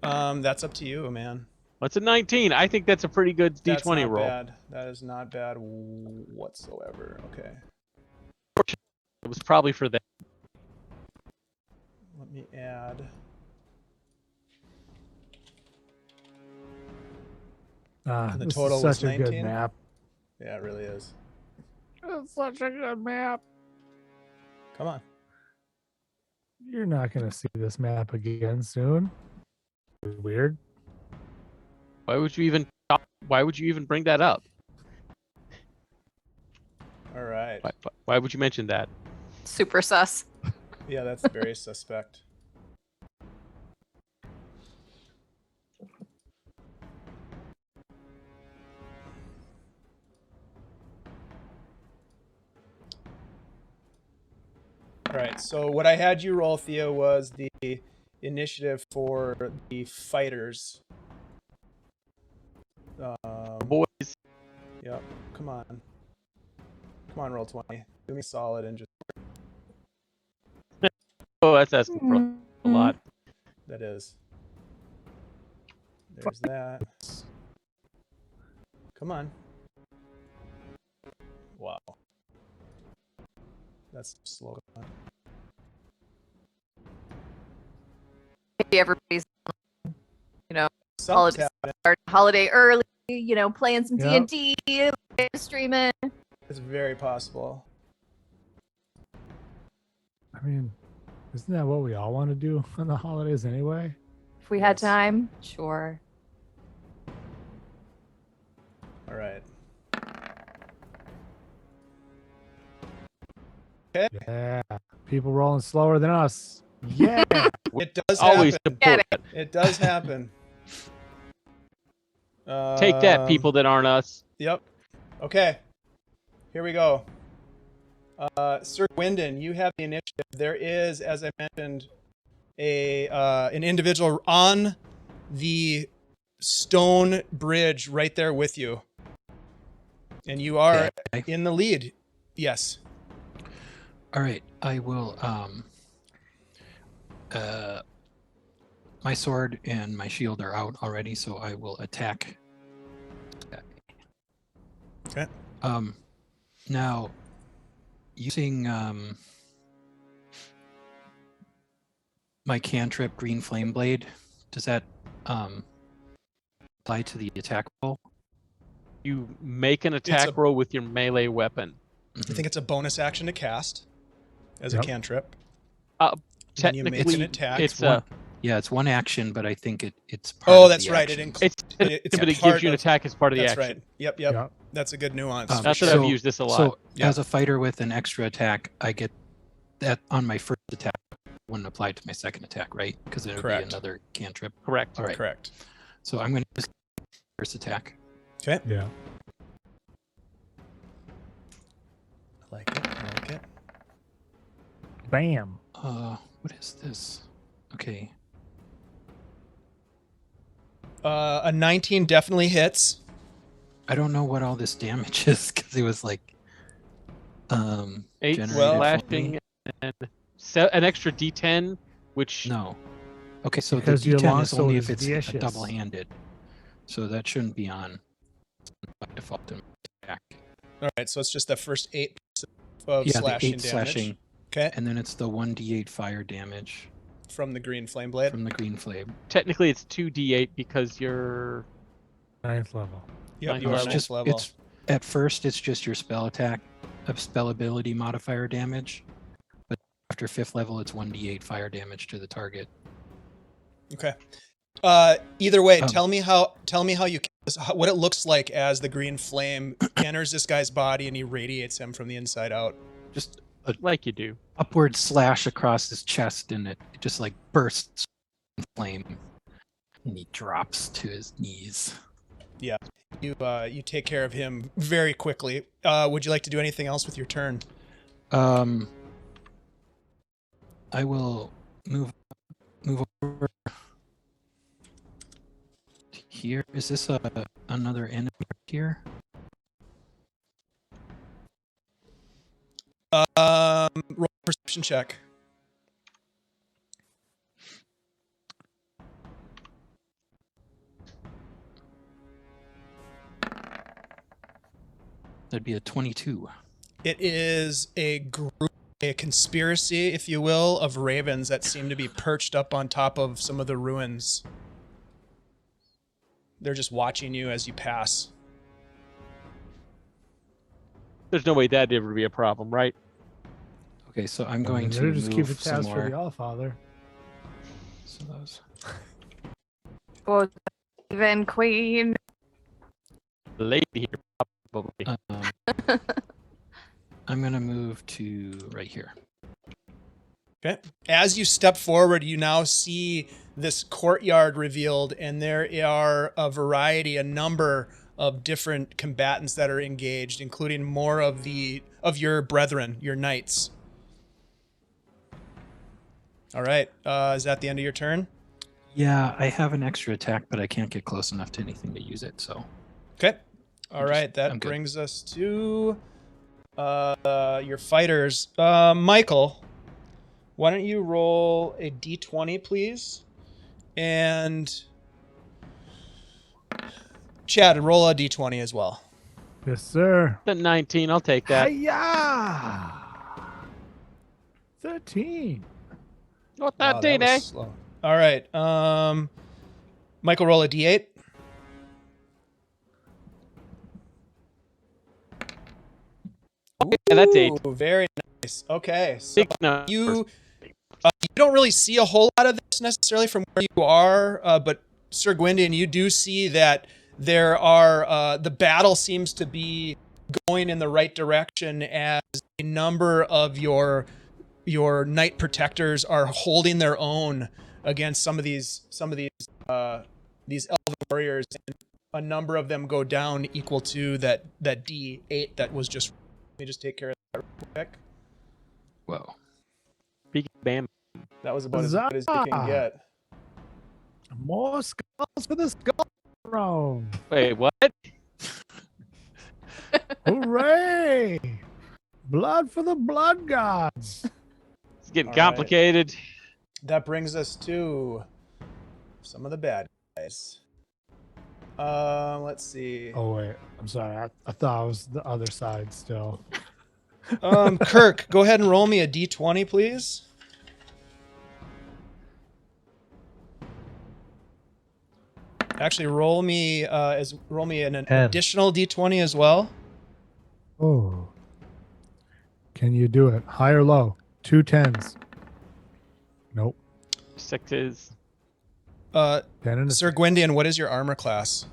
That's up to you, man. What's a 19? I think that's a pretty good That's D20 not roll. bad. That is not bad whatsoever. Okay. It was probably for that. Let me add. And the This total is was such a good 19? map. Yeah, it really is. It's such a good map. Come on. You're not going to see this map again soon. Weird. Why would you even bring that up? All right. Why would you mention that? Super sus. Yeah, that's very suspect. All right, so what I had you roll, Theo, was the initiative for the fighters. Boys, Yep, come on. Come on, roll 20. Do me solid and just... oh, that's asking for a lot. That is. There's that. Come on. Wow. That's slow. Maybe everybody's, Something's holiday, happening. holiday early, playing some Yep. D&D, streaming. It's very possible. I mean, isn't that what we all want to do on the holidays anyway? If we had Yes. time, sure. All right. Yeah. People rolling slower than us. Yeah. It does Always happen. support that. It does happen. Take that, people that aren't us. Yep. Okay. Here we go. Sir Guindon, you have the initiative. There is, as I mentioned, an individual on the stone bridge right there with you. And you are Okay. in the lead. Yes. All right, I will. My sword and my shield are out already, so I will attack. Okay. Now, using my cantrip Green Flame Blade, does that apply to the attack roll? You make an a- attack roll with your melee weapon. I think it's a bonus action to cast as a Yep. cantrip. Then you make Technically, an attack. it's one. a. Yeah, it's one action, but I think it's part Oh, of that's the right. It actions. includes. It's but it part gives you an of- attack as part of the That's action. right. Yep. Yep. Yep. That's a good nuance. Not that I've used this a lot. So Yeah. as a fighter with an extra attack, I get that on my first attack. Wouldn't apply to my second attack, right? Because it would Correct. be another cantrip. Correct. All right. Correct. So I'm going to use first attack. Okay. Yeah. I like it. I like it. Bam. What is this? Okay. A 19 definitely hits. I don't know what all this damage is because it was like 8 generated slashing from and an extra D10, which No. Okay, so Because the your D10 is longsword only is if it's vicious. double-handed. So that shouldn't be on by default in attack. All right, so it's just the first 8 of Yeah, the slashing 8 damage. slashing, Okay, and then it's the 1d8 fire damage from the green flame blade. from the green flame. technically it's 2D8 because you're 9th level. Yep, Nice you are level. next Just level. it's at first it's just your spell attack, spell ability modifier damage, but after 5th level it's 1d8 fire damage to the target. Okay. Either way, Um, tell me how you what it looks like as the green flame enters this guy's body and he radiates him from the inside out. Just like you do. upward slash across his chest, and it just like bursts in flame, and he drops to his knees. You take care of him very quickly. Would you like to do anything else with your turn? I will move over here. Is this another enemy here? Roll a perception check. That'd be a 22. It is a conspiracy, if you will, of ravens that seem to be perched up on top of some of the ruins. They're just watching you as you pass. There's no way that'd ever be a problem, right? Okay, so I'm going to Better just keep move it some tabs for the more. Allfather. So those. Oh, even queen. The lady here probably. I'm gonna move to right here. Okay. As you step forward, you now see this courtyard revealed, and there are a number of different combatants that are engaged, including more of your brethren, your knights. All right. Is that the end of your turn? Yeah, I have an extra attack, but I can't get close enough to anything to use it. So Okay. All I'm right. That I'm good. brings us to your fighters. Michael, why don't you roll a d20, please? And Chad, roll a d20 as well. Yes, sir. The 19, I'll take that. Hiya! 13. Not Wow, that day, was eh? slow. All right. Michael, roll a d8. Yeah, that's 8. Ooh, very nice. Okay, so Big numbers. you don't really see a whole lot of this necessarily from where you are, but Sir Guindon, you do see that there are the battle seems to be going in the right direction as a number of your knight protectors are holding their own against some of these elven warriors, and a number of them go down equal to that D8 that was just. Let me just take care of that real quick. whoa. Big bam. That was about as good as you can get. More skulls for the skull throne. Wait, what? Hooray! Blood for the blood gods. It's getting All right. complicated. That brings us to some of the bad guys. Let's see. Oh wait, I'm sorry. I thought it was the other side still. Kirk, go ahead and roll me a d20, please. Actually, roll me an 10. additional d20 as well. Oh. Can you do it? High or low? 2 10s. Nope. 6s. 10 and a Sir Guindon, what is your armor class?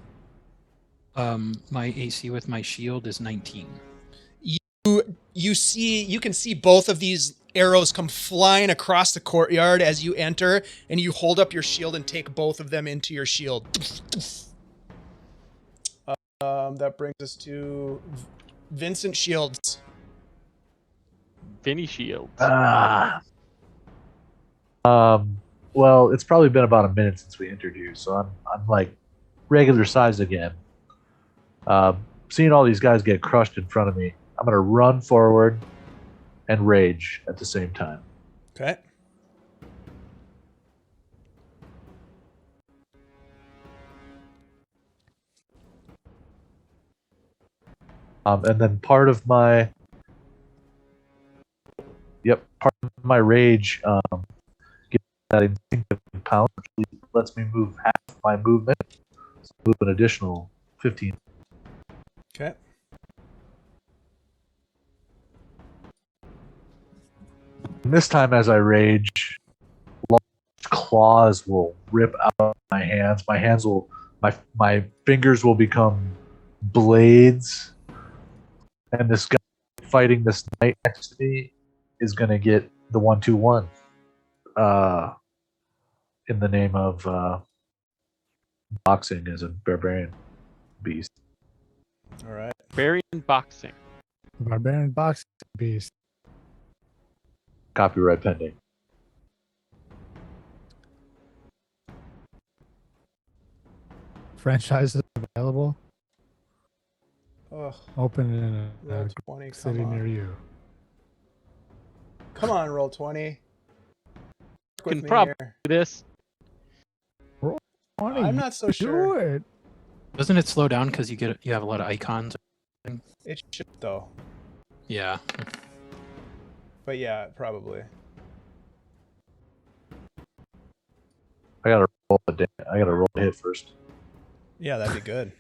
My AC with my shield is 19. You can see both of these arrows come flying across the courtyard as you enter, and you hold up your shield and take both of them into your shield. That brings us to Vincent Shields. Vinny Shields. Well, it's probably been about a minute since we entered here, so I'm like regular size again. Seeing all these guys get crushed in front of me, I'm gonna run forward and rage at the same time. Okay. And then part of my rage, gives that instinctive pound, which lets me move half my movement, so move an additional 15. Okay. And this time, as I rage, large claws will rip out of my hands. My fingers will become blades, and this guy fighting this knight next to me is going to get the 1-2-1 in the name of boxing as a barbarian beast. All right. Barbarian boxing. Barbarian boxing beast. Copyright pending. Franchise is available. Oh, Open in roll a 20. Come city on. near you. Come on, roll 20. Work with Can me probably here. do this. 20, I'm not so do sure. it. Doesn't it slow down because you have a lot of icons? It should though. Yeah. But yeah, probably. I gotta roll a hit first. Yeah, that'd be good.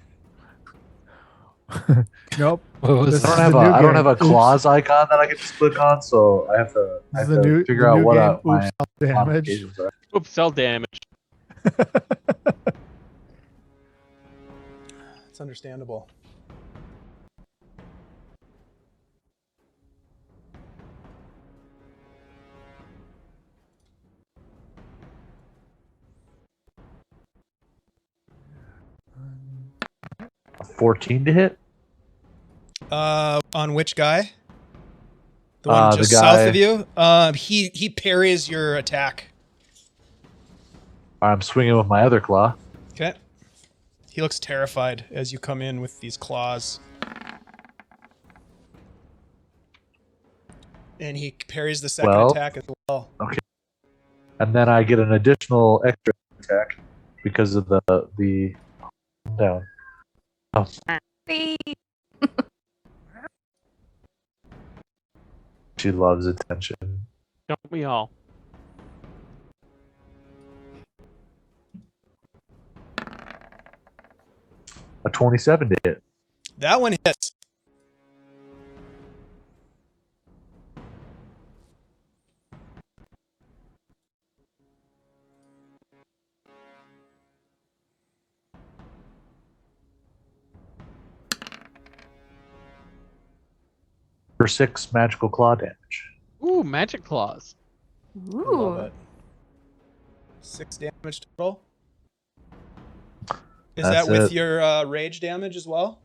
Nope. What was This I is don't have the a new I don't game. have a Oops. claws icon that I can just click on, so I have to This is the new figure the out new what game. my Oops, damage. modifications are. Oops, cell damage. It's understandable. A 14 to hit. On which guy? The one The just guy- south of you? He parries your attack. I'm swinging with my other claw. Okay. He looks terrified as you come in with these claws. And he parries the second Well- attack as well. And then I get an additional extra attack because of the down. Oh, See? she loves attention. Don't we all? A 27 to hit. That one hits. For 6 magical claw damage. Ooh, magic claws. I love Ooh. it. 6 damage total. Is That's that with it. your rage damage as well?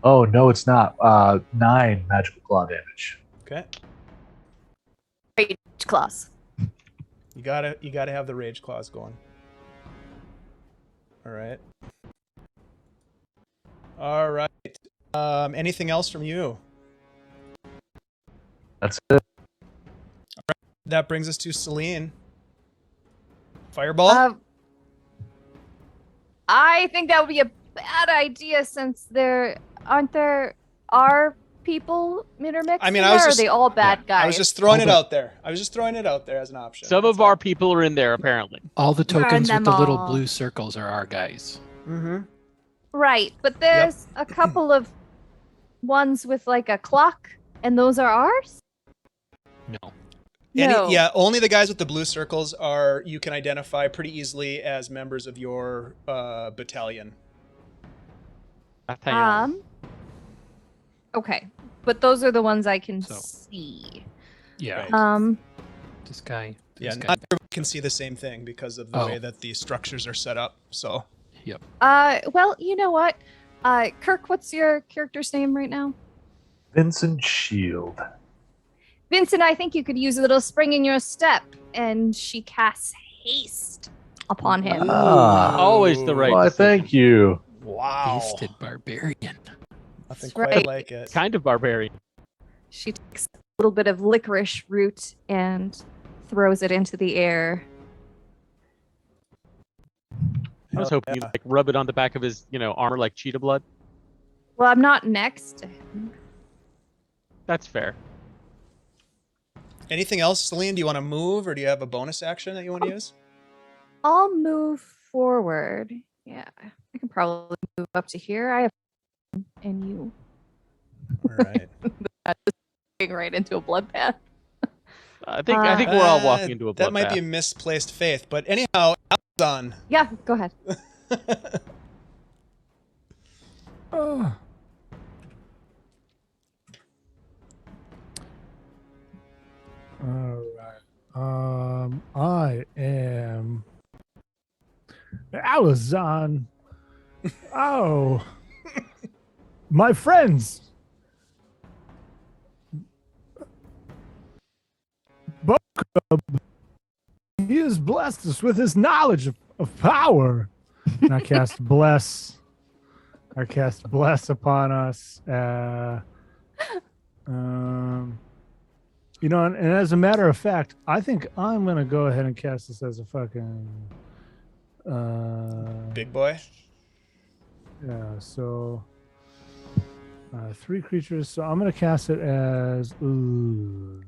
Oh no, it's not. 9 magical claw damage. Okay. Rage claws. You gotta have the rage claws going. All right. All right. Anything else from you? That's it. That brings us to Celine. Fireball. I think that would be a bad idea since there are people intermixed. I mean, in I was there, or just- are they all bad guys? I was just throwing it Hold out there. I was just throwing it out there as an option. Some of our people are in there, apparently. All the tokens them with the little all. blue circles are our guys. Mm-hmm. Right, but there's a couple of ones with like a clock, and those are ours. No. No. Yeah, only the guys with the blue circles are you can identify pretty easily as members of your battalion. Bataillon. Okay, but those are the ones I can So- see. Yeah. Right. This guy. Yeah, This not guy. everyone can see the same thing because of the Oh. way that the structures are set up. So Yep. Well, you know what? Kirk, what's your character's name right now? Vincent Shield. Vincent, I think you could use a little spring in your step. And she casts haste upon him. Ah. Always the right Why, decision. thank you. wow, Hasted barbarian. nothing That's quite right. like it. Kind of barbarian. She takes a little bit of licorice root and throws it into the air. I was Hell hoping you'd yeah. like rub it on the back of his, armor like cheetah blood. Well, I'm not next to him. That's fair. Anything else, Celine? Do you want to move, or do you have a bonus action that you want to use? I'll move forward. Yeah, I can probably move up to here. I have and you All right. going right into a bloodbath. I think we're all walking into a bloodbath. That might be misplaced faith, but anyhow, Alizon. Yeah, go ahead. Oh. All right. I am Alizon. Oh, my friends. Bokob, he has blessed us with his knowledge of power. And I cast bless. I cast bless upon us. And as a matter of fact, I think I'm gonna go ahead and cast this as a fucking Big boy. yeah, so 3 creatures. So I'm gonna cast it as I'm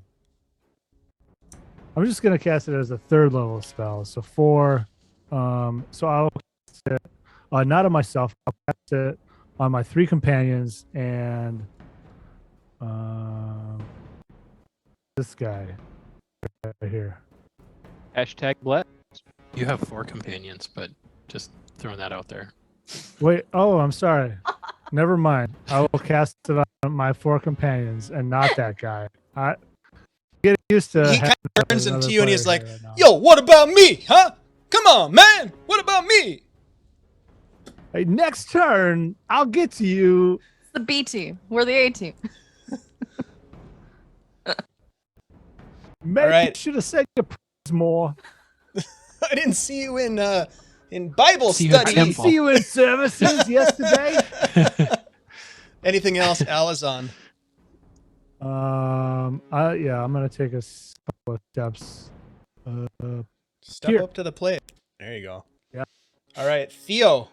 just gonna cast it as a 3rd level spell. So 4. So I'll cast it not on myself. I'll cast it on my 3 companions and this guy right here. Hashtag bless. You have 4 companions, but just throwing that out there. Wait, oh, I'm sorry. Never mind. I will cast it on my 4 companions and not that guy. I get used to. He having kind of turns another into you and he's player like, here right now. "Yo, what about me, huh? Come on, man. What about me?" Hey, next turn, I'll get to you. It's the B team. We're the A team. Maybe All right. you should have said your prayers more. I didn't see you in Bible See you at study. I didn't temple. see you in services yesterday. Anything else, Alizon? I'm gonna take a couple of steps. Step Here. up to the plate. There you go. Yeah. All right, Theo.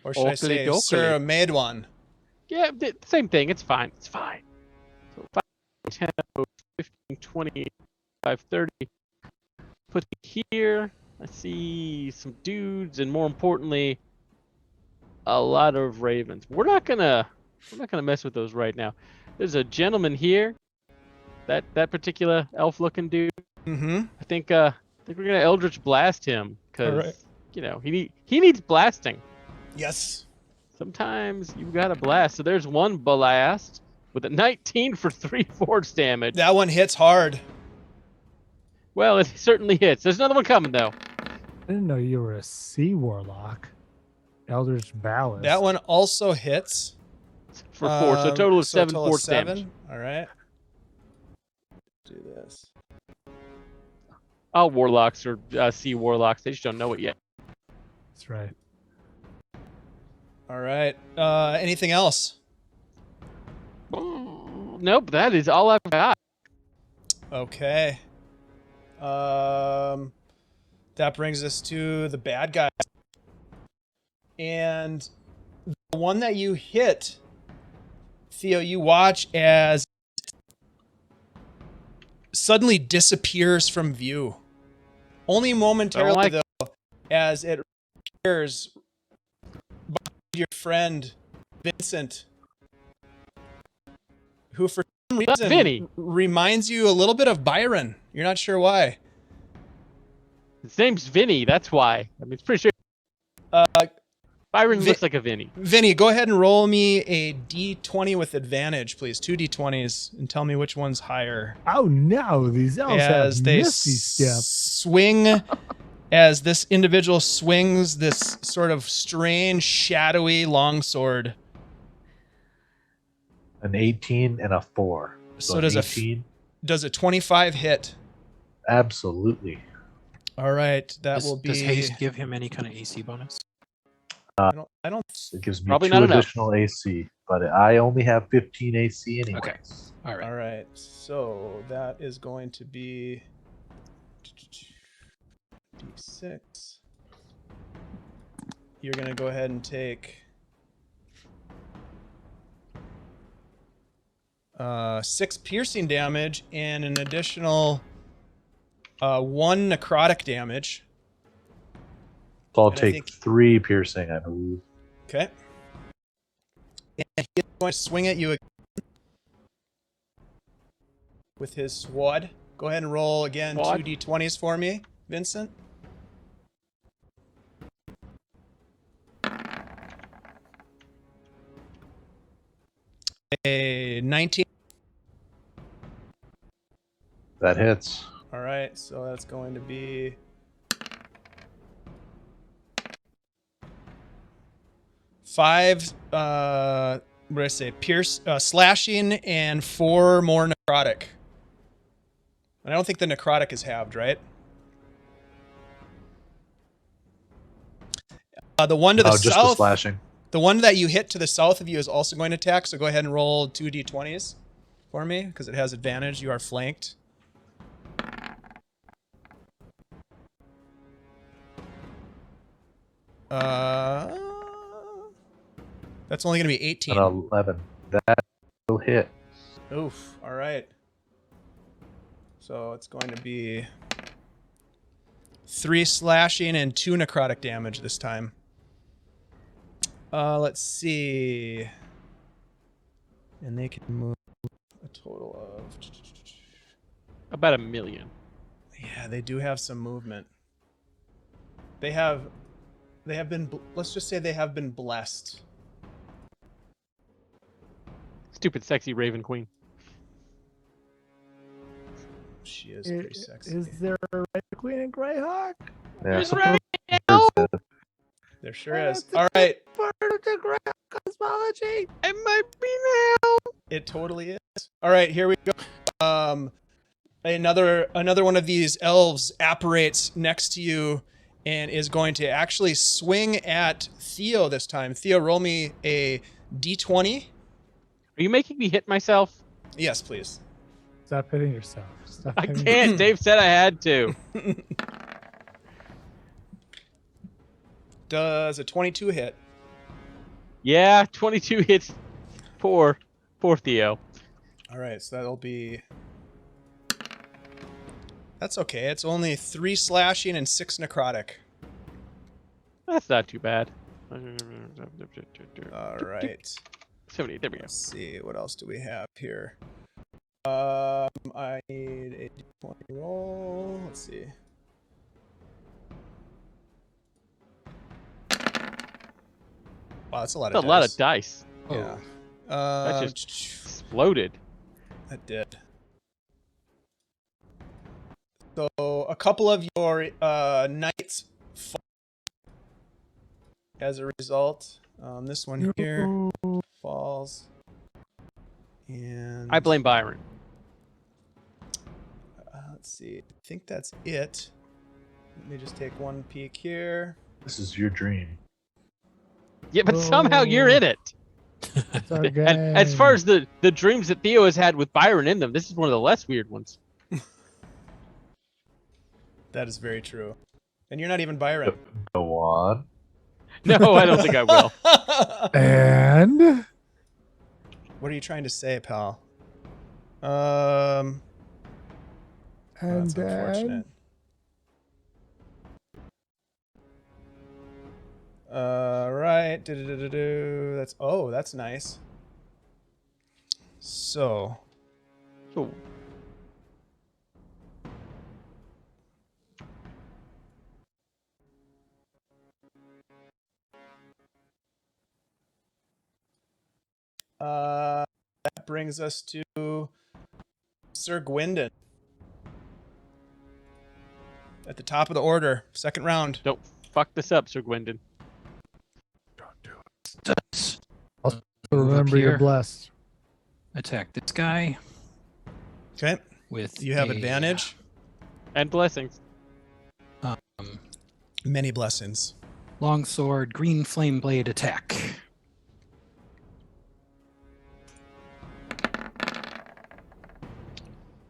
Or should I say Okey-dokey. Sir Maidwan? Yeah, same thing. It's fine. It's fine. So 5, 10, 15, 20, 5, 30. Put it here. I see some dudes, and more importantly, a lot of ravens. We're not gonna mess with those right now. There's a gentleman here. That particular elf-looking dude. Mm-hmm. I think we're gonna Eldritch Blast him because Alright. he needs blasting. Yes. Sometimes you gotta blast. So there's one blast with a 19 for 3 force damage. That one hits hard. Well, it certainly hits. There's another one coming though. I didn't know you were a sea warlock. Eldritch Ballast. That one also hits. For 4, so a total of 7 total of force 7. damage. All right. Do this. All warlocks are sea warlocks. They just don't know it yet. That's right. All right. Anything else? Nope, that is all I've got. Okay. That brings us to the bad guys. And the one that you hit, Theo, you watch as suddenly disappears from view. Only momentarily, though, as it appears behind your friend, Vincent, who for some reason Vinny. reminds you a little bit of Byron. You're not sure why. His name's Vinny, that's why. I mean, it's pretty sure. Byron looks like a Vinny. Vinny, go ahead and roll me a d20 with advantage, please. 2 d20s, and tell me which one's higher. Oh no, these elves As have they misty step. swing, as this individual swings this sort of strange, shadowy longsword. An 18 and a 4. So an does 18. Does a 25 hit? Absolutely. All right, that will be. Does haste give him any kind of AC bonus? I don't. It gives me Probably 2 not enough. additional AC, but I only have 15 AC anyway. Okay. All right. All right, so that is going to be d6. You're going to go ahead and take 6 piercing damage and an additional 1 necrotic damage. So I'll And I take think- 3 piercing, I believe. Okay. And he's going to swing at you again with his sword. Go ahead and roll again Sword? 2d20s for me, Vincent. A 19. That hits. All right, so that's going to be 5. What did I say? Slashing and 4 more necrotic. And I don't think the necrotic is halved, right? The one to the Oh, just the south. slashing. The one that you hit to the south of you is also going to attack. So go ahead and roll 2 d20s for me because it has advantage. You are flanked. That's only going to be 18. An 11. That will hit. Oof. All right. So it's going to be 3 slashing and 2 necrotic damage this time. Let's see. And they can move a total of. About 1 million. Yeah, they do have some movement. They have been. Let's just say they have been blessed. Stupid, sexy Raven Queen. She is pretty sexy. Is there a Red Queen and Greyhawk? Yeah, Who's something right birds did. There sure is. That's a All right. Part of the Greyhawk cosmology. It might be now. It totally is. All right, here we go. Another one of these elves apparates next to you and is going to actually swing at Theo this time. Theo, roll me a d20. Are you making me hit myself? Yes, please. Stop hitting yourself. Stop I hitting can't. Dave said I had to. Does a 22 hit? Yeah, 22 hits. Poor Theo. All right, so that'll be. That's okay. It's only 3 slashing and 6 necrotic. That's not too bad. All right. 70. There we go. Let's see. What else do we have here? I need a d20 roll. Let's see. Wow, that's a lot That's of a lot dice. of dice. Yeah. That just exploded. That did. So a couple of your knights fall as a result. This one here falls. And I blame Byron. let's see. I think that's it. Let me just take one peek here. This is your dream. Yeah, but somehow you're in it. It's our And as far as the dreams that Theo has had with Byron in them, this is one of the less weird ones. That is very true. And you're not even Byron. Go on. No, I don't think I will. And What are you trying to say, pal? Oh, and that's unfortunate. Right. That's nice. So, Oh, that brings us to Sir Guindon. At the top of the order, second round. Don't fuck this up, Sir Guindon. Move Remember, up you're here, blessed. attack this guy Okay, with you have a, advantage. And blessings. Many blessings. Longsword, green flame blade attack.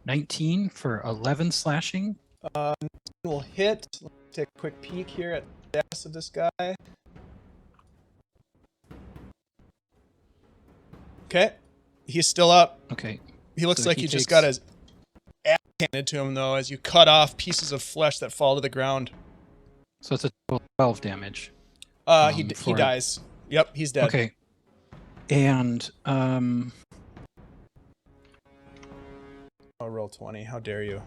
$19 for 11 slashing. We'll hit. Let's take a quick peek here at the status of this guy. Okay, he's still up. Okay. He looks So like he he just takes- got his ass handed to him, though, as you cut off pieces of flesh that fall to the ground. So it's a total of 12 damage. He for- dies. Yep, he's dead. Okay. And Oh, roll 20. How dare you?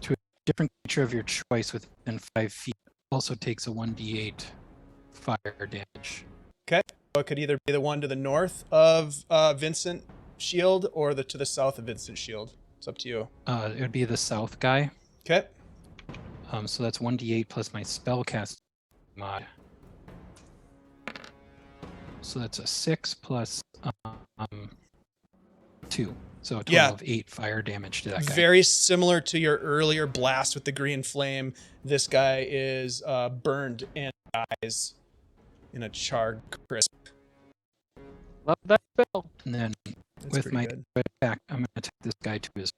different creature of your choice within 5 feet also takes a 1d8 fire damage. Okay. So it could either be the one to the north of Vincent Shield or to the south of Vincent Shield. It's up to you. It would be the south guy. Okay. So that's 1d8 plus my spellcast mod. So that's a 6 plus 2. So a total Yeah. of 8 fire damage to that guy. Very similar to your earlier blast with the green flame. This guy is burned and dies in a charred crisp. Love that spell. And then That's with pretty my good. attack, I'm going to attack this guy to his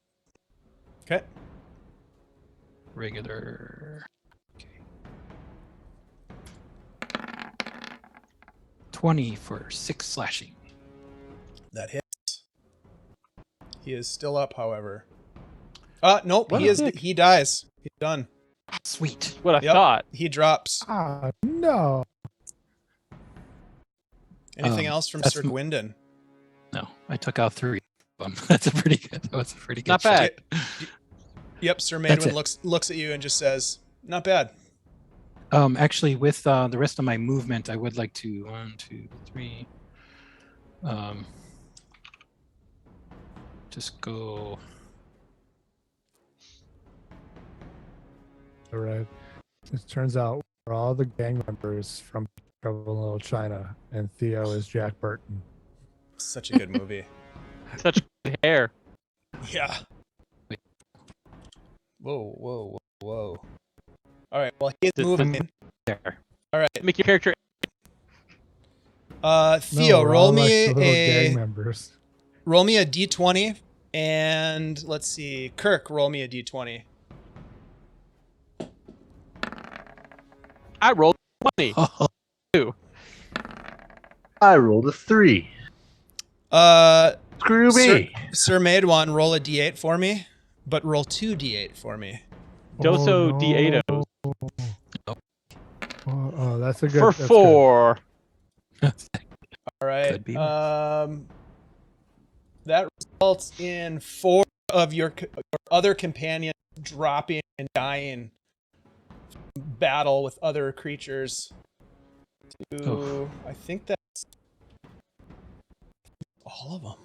Okay. regular. Okay. 20 for 6 slashing. That hits. He is still up, however. Nope. What He a is. dick. He dies. He's done. Sweet. What I Yep. thought. He drops. Ah, no. Anything else from that's Sir m- Guindon? No, I took out 3 of them. That's a pretty good. That was a pretty good. Not shot. bad. Yep. Sir That's Maidwin it. looks at you and just says, "Not bad." Actually, with the rest of my movement, I would like to 1, 2, 3. Just go. All right. It turns out we're all the gang members from Trouble in Little China, and Theo is Jack Burton. Such a good movie. Such good hair. Yeah. Whoa, whoa, whoa, whoa. All right. Well, he's Does- moving. There. All right. Make your character. Theo, No, we're roll all like me the little gang a members. d20, and let's see, Kirk, roll me a d20. I rolled 20. I rolled a 3. Screw Sir, me. Sir Maidwan, roll a d8 for me, but roll 2 d8 for me. Doso no. Dietos. Oh, that's a good. For that's good. 4. All right. Could be That results in 4 of your other companions dropping and dying from battle with other creatures. Oh. I think that's all of them.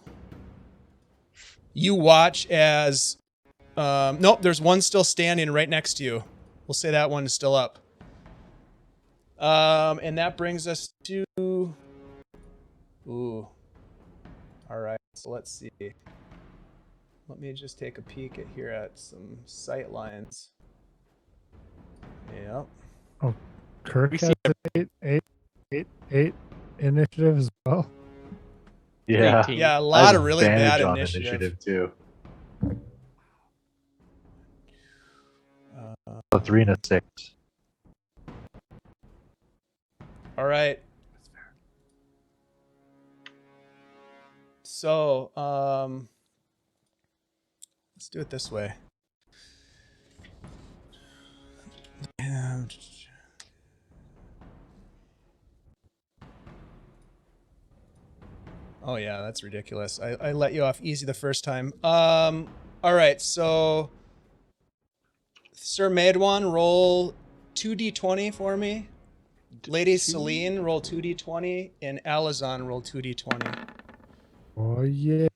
You watch as nope, there's one still standing right next to you. We'll say that one is still up. And that brings us to ooh. All right, so let's see. Let me just take a peek at some sight lines. Yep. Kirk We has see an eight initiative as well. Yeah. 18. Yeah, a I lot have of really bad advantage on initiative. too. Uh, A 3 and a 6. all right. So, let's do it this way. Oh yeah, that's ridiculous. I let you off easy the first time. All right, so Sir Maidwan, roll 2d20 for me. Lady Celine, roll 2d20, and Alizon, roll 2d20. Oh yeah.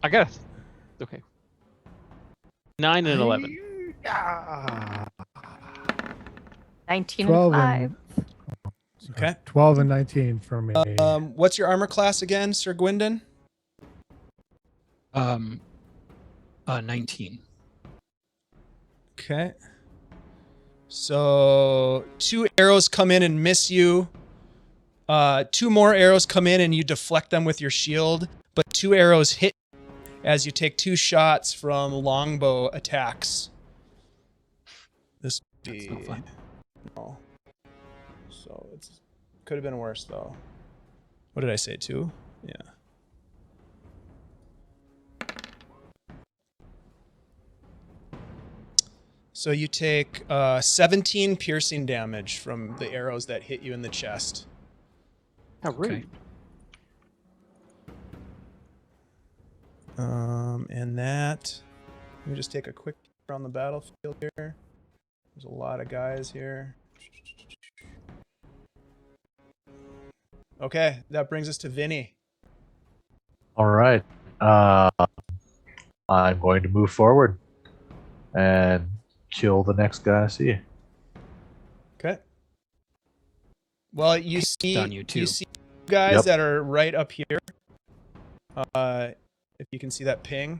I guess. Okay. 9 and 11. 19 12 and 5. and Okay. 12 and 19 for me. What's your armor class again, Sir Guindon? 19. Okay. So 2 arrows come in and miss you. 2 more arrows come in and you deflect them with your shield, but 2 arrows hit as you take 2 shots from longbow attacks. This would That's be no fun. no. So it's could have been worse though. What did I say? 2? Yeah. So you take 17 piercing damage from the arrows that hit you in the chest. How rude. Okay. And that, let me just take a quick look around the battlefield here. There's a lot of guys here. Okay, that brings us to Vinny. All right. I'm going to move forward and kill the next guy I see. Okay. Well, you see, on you, too. you see guys Yep. that are right up here. If you can see that ping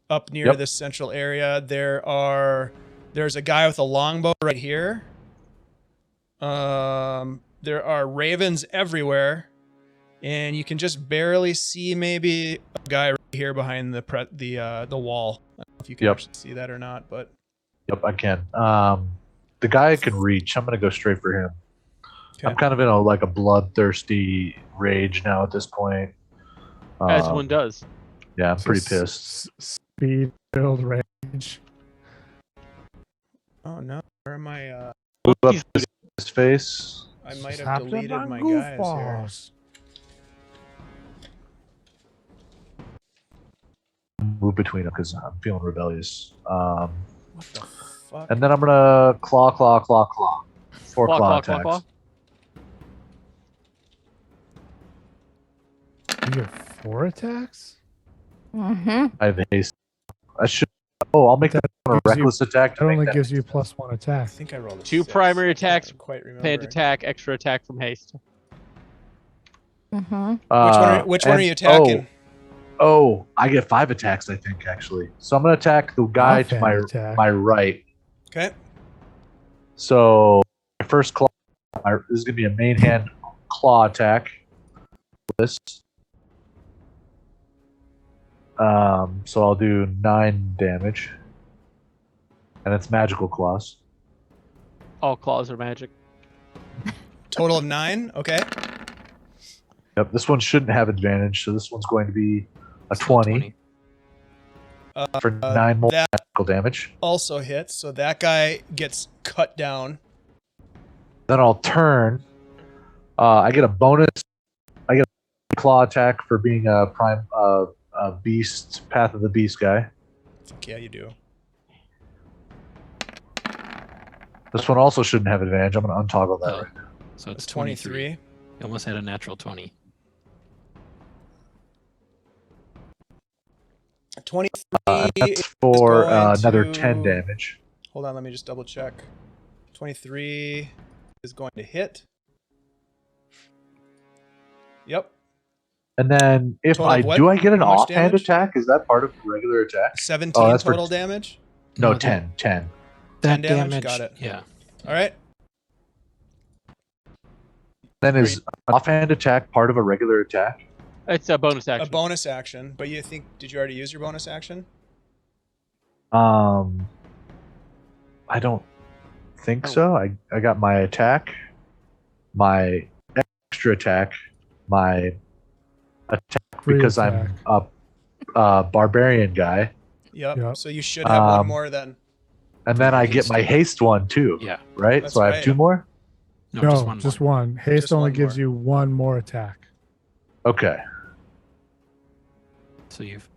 up near Yep. this central area, there's a guy with a longbow right here. There are ravens everywhere, and you can just barely see maybe a guy right here behind the wall. I don't know if you can Yep. actually see that or not, but Yep, I can. The guy I can reach, I'm going to go straight for him. okay. I'm kind of in a bloodthirsty rage now at this point. As one does. Yeah, I'm So pretty pissed. Speed filled rage. Oh no, where am I? Move up his face. I might have Happened deleted on my guys here. goofballs. Move between them because I'm feeling rebellious. What the fuck? And then I'm gonna claw. 4 claw attacks. Claw. You get 4 attacks? Mm-hmm. I have haste. I should. Oh, I'll make that a gives you- reckless attack. That To make only that gives you +1 I attack. think I rolled a 2 6. primary I attacks, don't quite remember. pant attack, extra attack from haste. Mm-hmm. Which one are you attacking? Oh, I get 5 attacks. I think actually. So I'm gonna attack the guy to Offhand attack. my right. Okay. So my first claw. This is gonna be a main hand claw attack. This. So I'll do 9 damage, and it's magical claws. All claws are magic. Total of 9. Okay. Yep, this one shouldn't have advantage, so this one's going to be a 20 for 9 more That magical damage. also hits, so that guy gets cut down. Then I'll turn. I get a bonus. I get a claw attack for being a prime beast, Path of the Beast guy. Fuck yeah, you do. This one also shouldn't have advantage. I'm going to untoggle that Oh, right now. so it's It's 23. 23. You almost had a natural 20. 23 That's for going another to- 10 damage. Hold on, let me just double check. 23 is going to hit. Yep. And then if Total of what? do I get an How much offhand damage? attack? Is that part of regular attack? 17 that's for- total damage. No, No, 10. 10. That 10 damage? Got it. Yeah. All right. Then is an offhand attack part of a regular attack? It's a bonus action. A bonus action, but did you already use your bonus action? I don't think Oh. so. I got my attack, my extra attack, my attack Free because attack. I'm a barbarian guy, Yep. Yep. So you should have one Um, more then. and then I get my haste one too. Yeah. Right. That's So I have right. 2 more. No, No, just one. just more. one. Haste Just only one gives more. you 1 more attack. Okay. So you've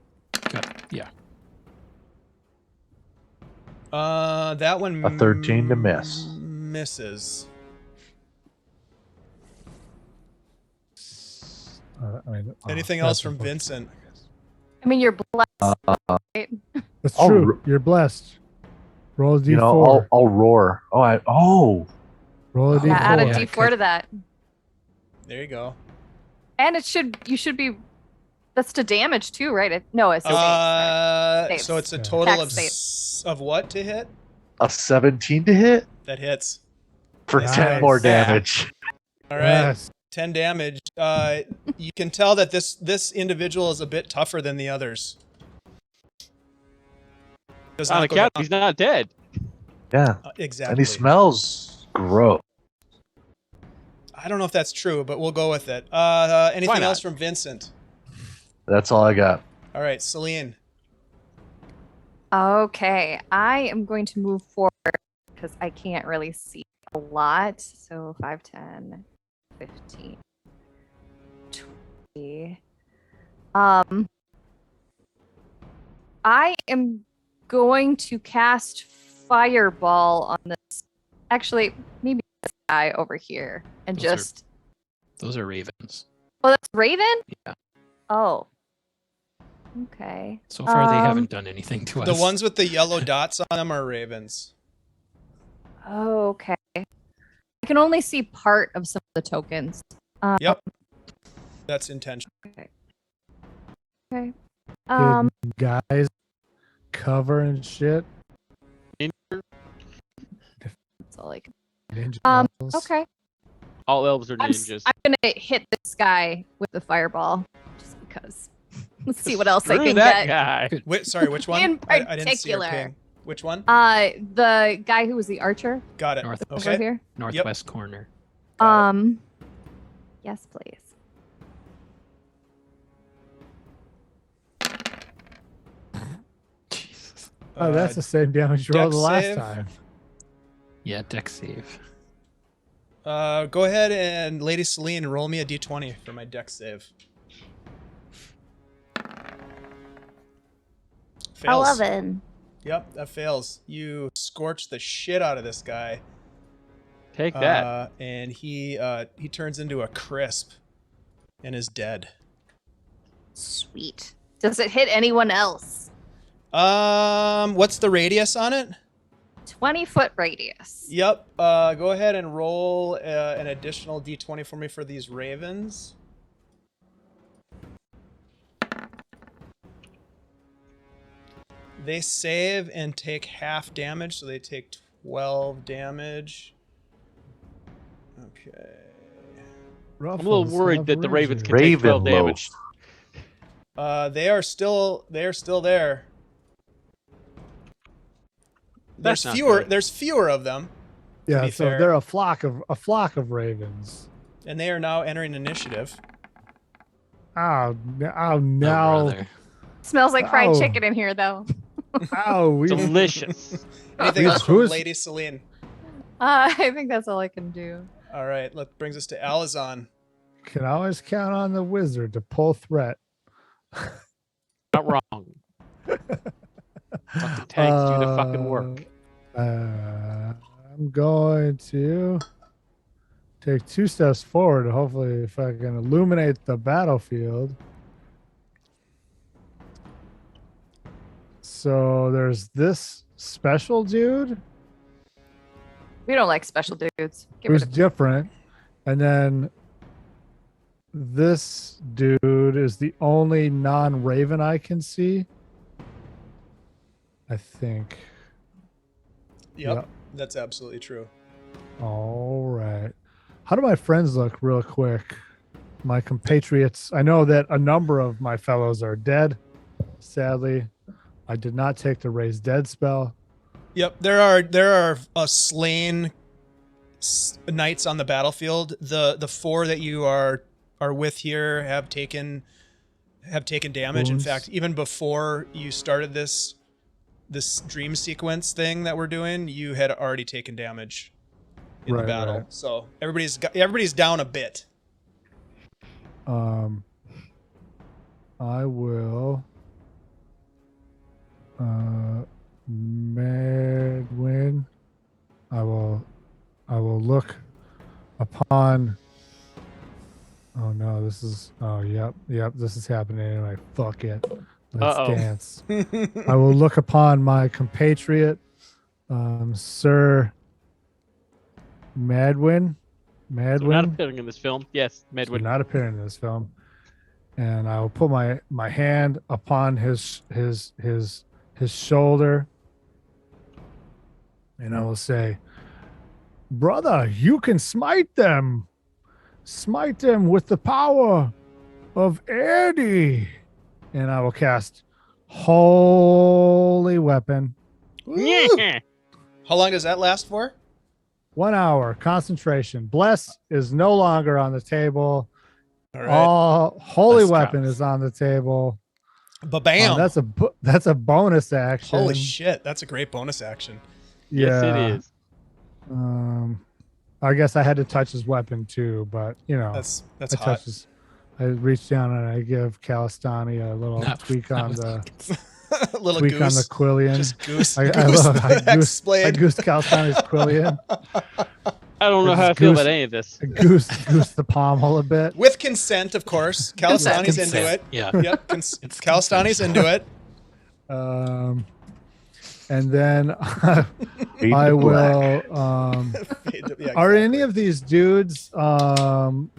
got, yeah. That one A 13 to miss. Misses. I mean, Anything else from Vincent? I mean, you're blessed. Right? That's I'll true. ro- You're blessed. Roll a d4. You know, I'll roar. Roll a Oh, d4. Yeah, add a Yeah, d4 to that. There you go. And you should be, that's to damage too, right? No, it's saves. So it's a Yeah. total of Tax of what to hit? A 17 to hit That hits. for Nice. 10 more Yeah. damage. All right. Yes. 10 damage. You can tell that this individual is a bit tougher than the others. Does On not go account down. he's not dead. Yeah. Exactly. And he smells gross. I don't know if that's true, but we'll go with it. Why Anything not? else from Vincent? That's all I got. All right, Celine. Okay, I am going to move forward because I can't really see a lot. So 5, 10, 15, 20. I am going to cast Fireball on this. Actually, maybe this guy over here and Those are ravens. Oh, that's Raven? Yeah. Oh. Okay. So far, they haven't done anything to us. The ones with the yellow dots on them are ravens. Okay. I can only see part of some of the tokens. Yep. That's intentional. Okay. Okay. Guys, cover and shit. That's all I can. Ninja battles. Okay. All elves are I'm ninjas. gonna hit this guy with the fireball just because. Let's see what else I Screw can that get. guy. Wait, sorry, which one? In I didn't see your particular. ping. Which one? The guy who was the archer Got it. North- over Okay. here. Northwest corner. Got it. Yes, please. Jesus. Oh, that's the same damage roll dex the last save. time. Yeah, deck save. Go ahead and Lady Celine roll me a d20 for my dex save. Fails. 11. Yep, that fails. You scorch the shit out of this guy. Take that. And he turns into a crisp and is dead. Sweet. Does it hit anyone else? What's the radius on it? 20-foot radius. Yep. Go ahead and roll an additional d20 for me for these ravens. They save and take half damage, so they take 12 damage. Okay. I'm a little worried that the ravens can take Raven 12 damage. They are still there. That's not fewer. good. There's fewer of them, Yeah, be so fair. they're a flock of ravens. and they are now entering initiative. Oh Oh, no! brother. Smells like fried Oh. chicken in here, though. Oh, we Delicious. Anything Who else from is- Lady Celine? I think that's all I can do. All right, that brings us to Alizon. can always count on the wizard to pull threat. Not wrong. Fucking tanks do the fucking work. I'm going to take 2 steps forward. Hopefully, if I can illuminate the battlefield. So there's this special dude We don't like special dudes. Get who's rid of different, and then this dude is the only non-raven I can see. I think. Yep, Yep. that's absolutely true. All right. How do my friends look, real quick? My compatriots. I know that a number of my fellows are dead. Sadly, I did not take the raise dead spell. Yep, there are slain knights on the battlefield. The 4 that you are with here have taken damage. Wounds. In fact, even before you started this dream sequence thing that we're doing, you had already taken damage in the Right, battle. right. So everybody's down a bit. I will Medwin. I will look upon. Oh no, this is. Oh yep, this is happening anyway. Fuck it. Let's Uh-oh. dance. I will look upon my compatriot, Sir Madwin. So not Madwin. appearing in this film. Yes, So Medwin. not appearing in this film. And I will put my hand upon his shoulder, and I will say, "Brother, you can smite them. Smite them with the power of Eddie." And I will cast Holy Weapon. Woo! How long does that last for? 1 hour concentration. Bless is no longer on the table. All right. All Holy Bless Weapon drops. is on the table. Ba-bam. That's a bonus action. Holy shit. That's a great bonus action. Yes, it Yeah. is. I guess I had to touch his weapon too, but That's I hot. touch his. I reach down and I give Calistani a little That- tweak that on was the A little tweak on the goose. Quillian. Just goose. I goose love- the I hex goose- I blade. goose Calistani's Quillian. I don't know It's how I feel goose- about any of this. I goose the pommel a bit. With consent, of course. Calistani's into Consent. it. Yeah. Yep. Calistani's into it. And then Fade I to black. will. Yeah, Are exactly. any of these dudes who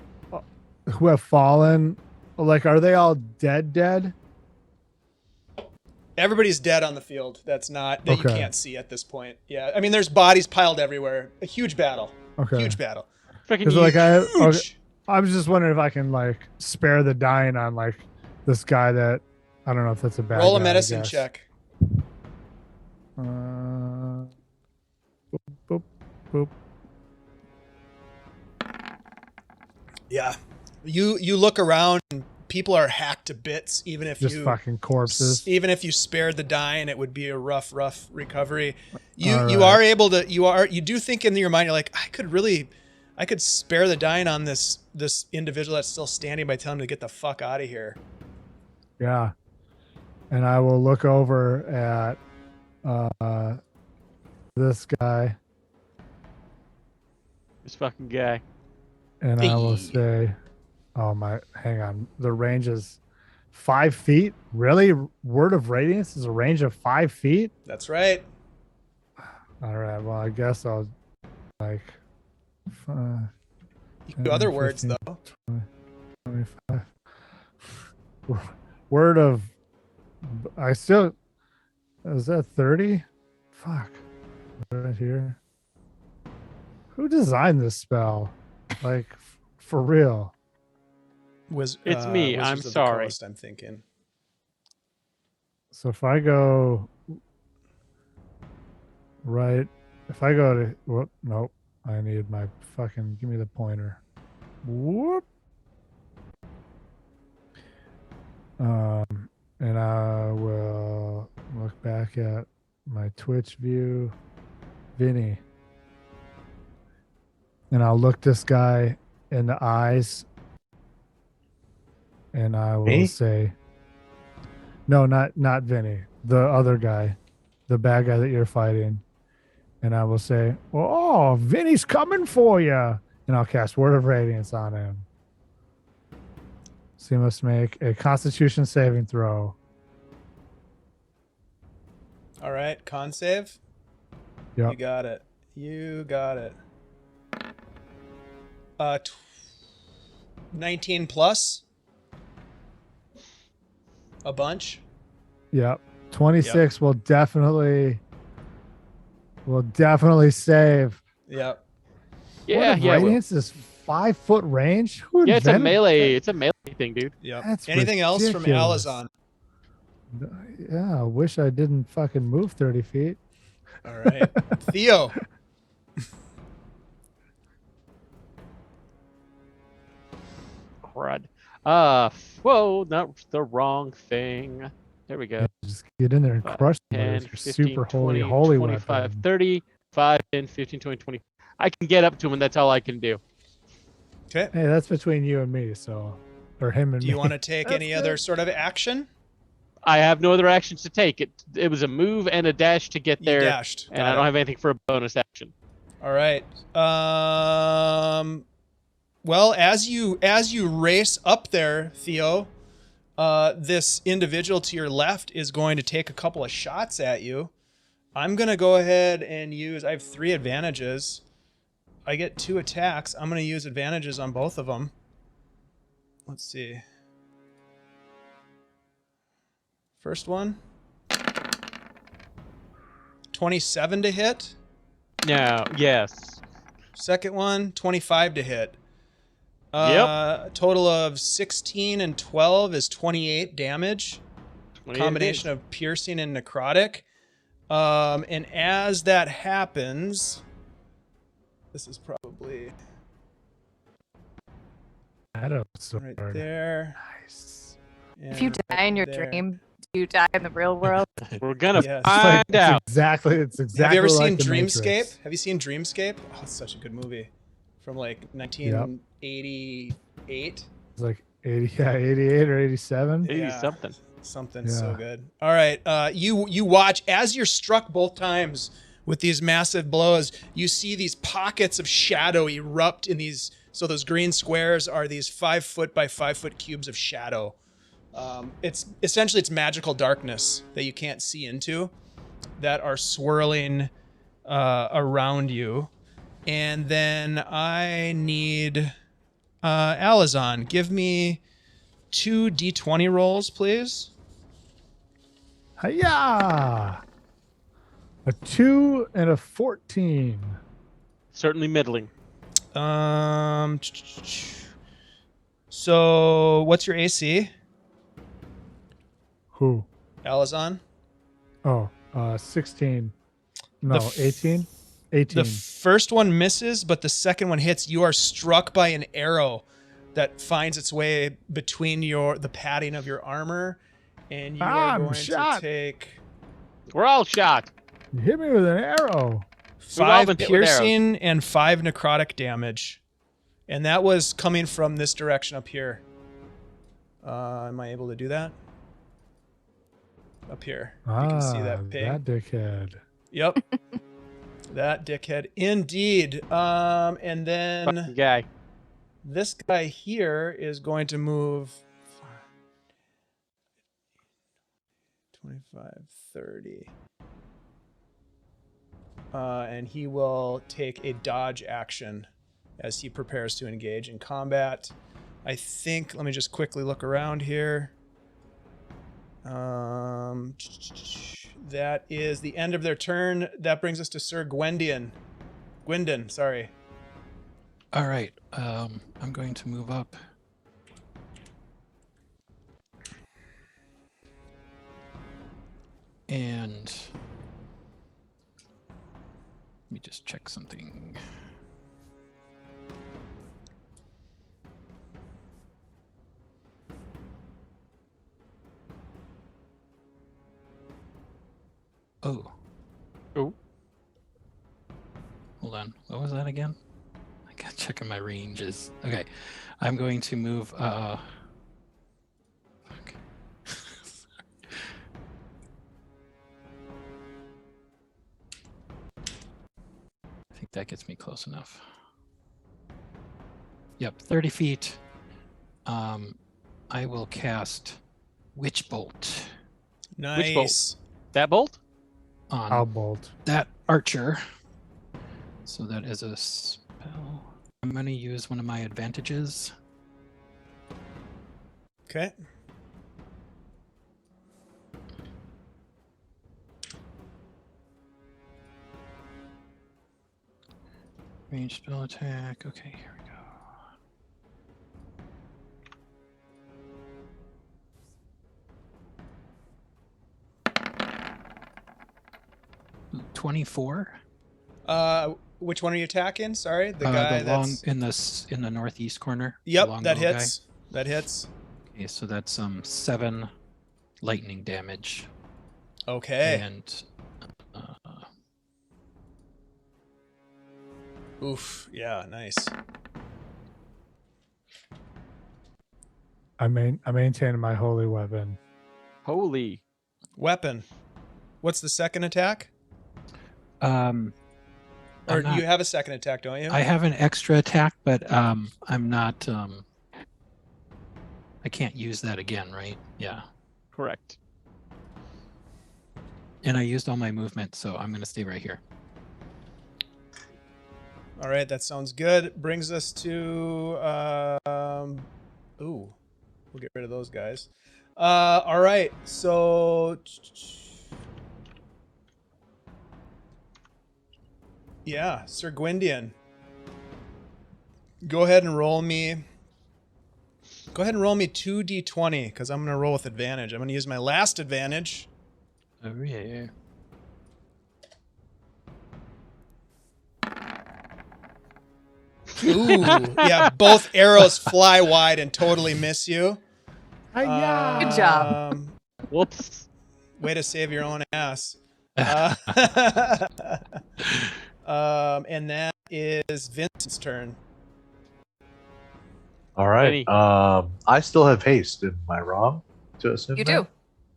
have fallen, like, are they all dead? Everybody's dead on the field. That's not that you Okay. can't see at this point. Yeah, I mean, there's bodies piled everywhere. A huge battle. Okay. Huge battle. Freaking Because like Huge. I was just wondering if I can like spare the dying on like this guy that I don't know if that's a bad Roll a guy, I medicine guess. check. Boop, boop, boop. Yeah. You look around and people are hacked to bits. Even if Just you fucking corpses. even if you spared the dying, it would be a rough recovery. You All you right. are able to you do think in your mind, you're like, I could spare the dying on this individual that's still standing by telling him to get the fuck out of here. Yeah. And I will look over at this guy This fucking guy. and I will Hey. say, oh my, hang on. The range is 5 feet. Really? Word of Radiance is a range of 5 feet? That's right. All right. Well, I guess I'll like. You can do other words 15. though. 25. Word of. I still. Is that 30? Fuck. Right here. Who designed this spell? Like, for real. It's me, Wizards I'm of the sorry. Coast, I'm thinking. So if I go. Right. If I go to. Whoop. Nope. I need my fucking. Give me the pointer. Whoop. And I will look back at my Twitch view, Vinny, and I'll look this guy in the eyes, and I will Me? say, no, not Vinny, the other guy, the bad guy that you're fighting, and I will say, oh, Vinny's coming for you, and I'll cast Word of Radiance on him. So you must make a Constitution saving throw. All right, con save. Yep. You got it. You got it. 19 plus. A bunch. Yep. 26 will definitely save. Yep. Yeah, Word of yeah. well, Radiance is 5 foot range. Who yeah, it's a invented melee. It's a melee thing, dude. Yep. That's Anything else from ridiculous. Alizon? that? Yeah, I wish I didn't fucking move 30 feet. All right. Theo. Crud. Whoa, not the wrong thing. There we go. Just get in there and crush them 10, with your 15, super 20, holy 25, weapon. 30, 5, 10, 15, 20, 20. I can get up to him, and that's all I can do. Okay. Hey, that's between you and me, so or him and Do me. you want to take That's any other good. sort of action? I have no other actions to take. It was a move and a dash to get You there, dashed. and Got I don't it. have anything for a bonus action. All right. Well, as you race up there, Theo, this individual to your left is going to take a couple of shots at you. I'm going to go ahead and use... I have 3 advantages. I get 2 attacks. I'm going to use advantages on both of them. Let's see. First one. 27 to hit. No. Yes. Second one, 25 to hit. Yep. Total of 16 and 12 is 28 damage. 28 Combination of piercing and necrotic. And as that happens, this is probably Shadow right sword. there. Nice. If you and die in your there. dream, do you die in the real world? We're gonna Yes. find out. It's exactly. Have you ever like seen the Dreamscape? Matrix. Have you seen Dreamscape? Oh, it's such a good movie. From like 1988. It's like 88 or 87. 80 something. Something so Yeah. good. All right, you watch as you're struck both times with these massive blows. You see these pockets of shadow erupt in these. So those green squares are these 5 foot by 5 foot cubes of shadow. It's essentially it's magical darkness that you can't see into, that are swirling around you. And then I need Alizon. Give me 2 d20 rolls, please. Hiya! A 2 and a 14. Certainly middling. So what's your AC, Who? Alizon? Oh, 16. No, The f- 18. 18. The first one misses, but the second one hits. You are struck by an arrow that finds its way between the padding of your armor, and you are I'm going shot. to take We're all shot. You hit me with an arrow. We've all 5 been hit with arrows. piercing and 5 necrotic damage, and that was coming from this direction up here. Am I able to do that? Up here. You can see that pig. That dickhead. Yep. That dickhead. Indeed. And then Fucking guy. this guy here is going to move 25, 30. And he will take a dodge action as he prepares to engage in combat. I think, let me just quickly look around here. That is the end of their turn. That brings us to Sir Guindon, sorry. All right. I'm going to move up. And let me just check something. Oh. Oh. Hold on. What was that again? I got checking my ranges. Okay. I'm going to move fuck. I think that gets me close enough. Yep, 30 feet. I will cast Witch Bolt Nice. That bolt? on I'll bolt. that archer. So that is a spell. I'm going to use one of my advantages. Okay. Range spell attack. Okay, here we go. 24. Which one are you attacking? Sorry, the guy the long that's. in the northeast corner. the Yep, long that bow guy. hits. That hits. Okay, so that's 7 lightning damage. Okay. And Oof. Yeah. Nice. I maintain my holy weapon. Holy. Weapon. What's the second attack? I'm Or not- you have a second attack, don't you? I have an extra attack, but I'm not. I can't use that again, right? Yeah. Correct. And I used all my movement, so I'm going to stay right here. All right, that sounds good. Brings us to ooh, we'll get rid of those guys. All right, so yeah, Sir Guindon. Go ahead and roll me 2d20 because I'm gonna roll with advantage. I'm gonna use my last advantage. Oh, yeah. Ooh, yeah, both arrows fly wide and totally miss you. Good job. Whoops. Way to save your own ass. And that is Vincent's turn. All right. Benny. I still have haste. Am I wrong to assume You that? do.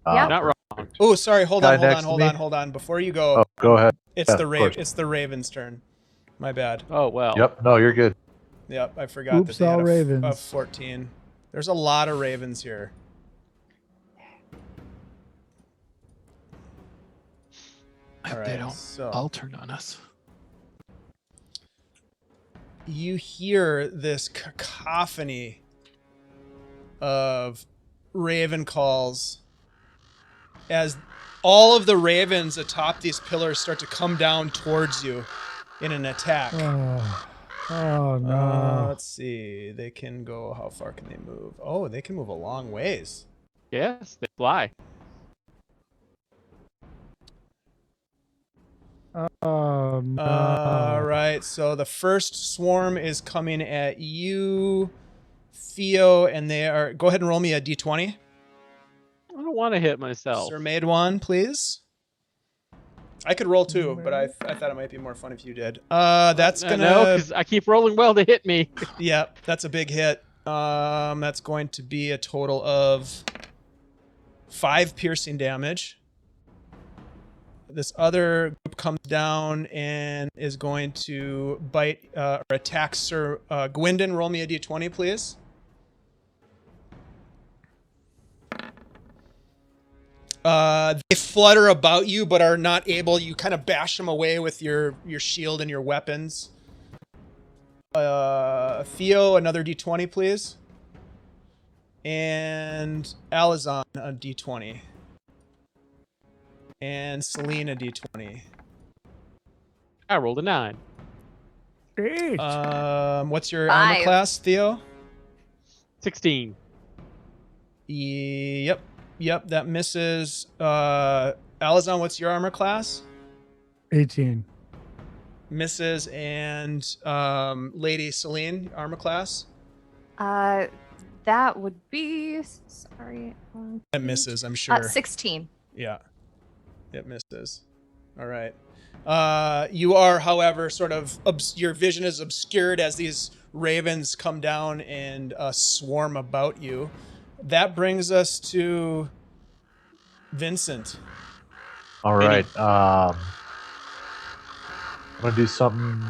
Yeah. Not wrong. Oh, sorry. Hold Guy on. next to me? Hold on. Before you go, Oh, go ahead. it's Yeah, the of course. It's the Raven's turn. My bad. Oh well. Yep. No, you're good. Yep, I forgot Oops, that they had all a ravens. 14. There's a lot of ravens here. I hope All they right, don't so all turn on us. you hear this cacophony of raven calls as all of the ravens atop these pillars start to come down towards you in an attack. Oh no. Let's see. They can go. How far can they move? Oh, they can move a long ways. Yes, they fly. Oh no. All right. So the first swarm is coming at you, Theo, and they are. Go ahead and roll me a d20. I don't want to hit myself. Sir Made one, please. I could roll two, but I thought it might be more fun if you did. That's gonna. No, because I keep rolling well to hit me. Yeah, that's a big hit. That's going to be a total of 5 piercing damage. This other group comes down and is going to bite or attack Sir Guindon. Roll me a d20, please. They flutter about you, but are not able. You kind of bash them away with your shield and your weapons. Theo, another d20, please. And Alizon, a d20. And Celine, a d20. I rolled a 9. What's your armor 5. class, Theo? 16. Yep, that misses. Alizon, what's your armor class? 18. Misses. And Lady Celine, armor class? That would be sorry. That misses, I'm sure. 16. Yeah, it misses. All right. You are, however, sort of your vision is obscured as these ravens come down and swarm about you. That brings us to Vincent. All right. I'm gonna do something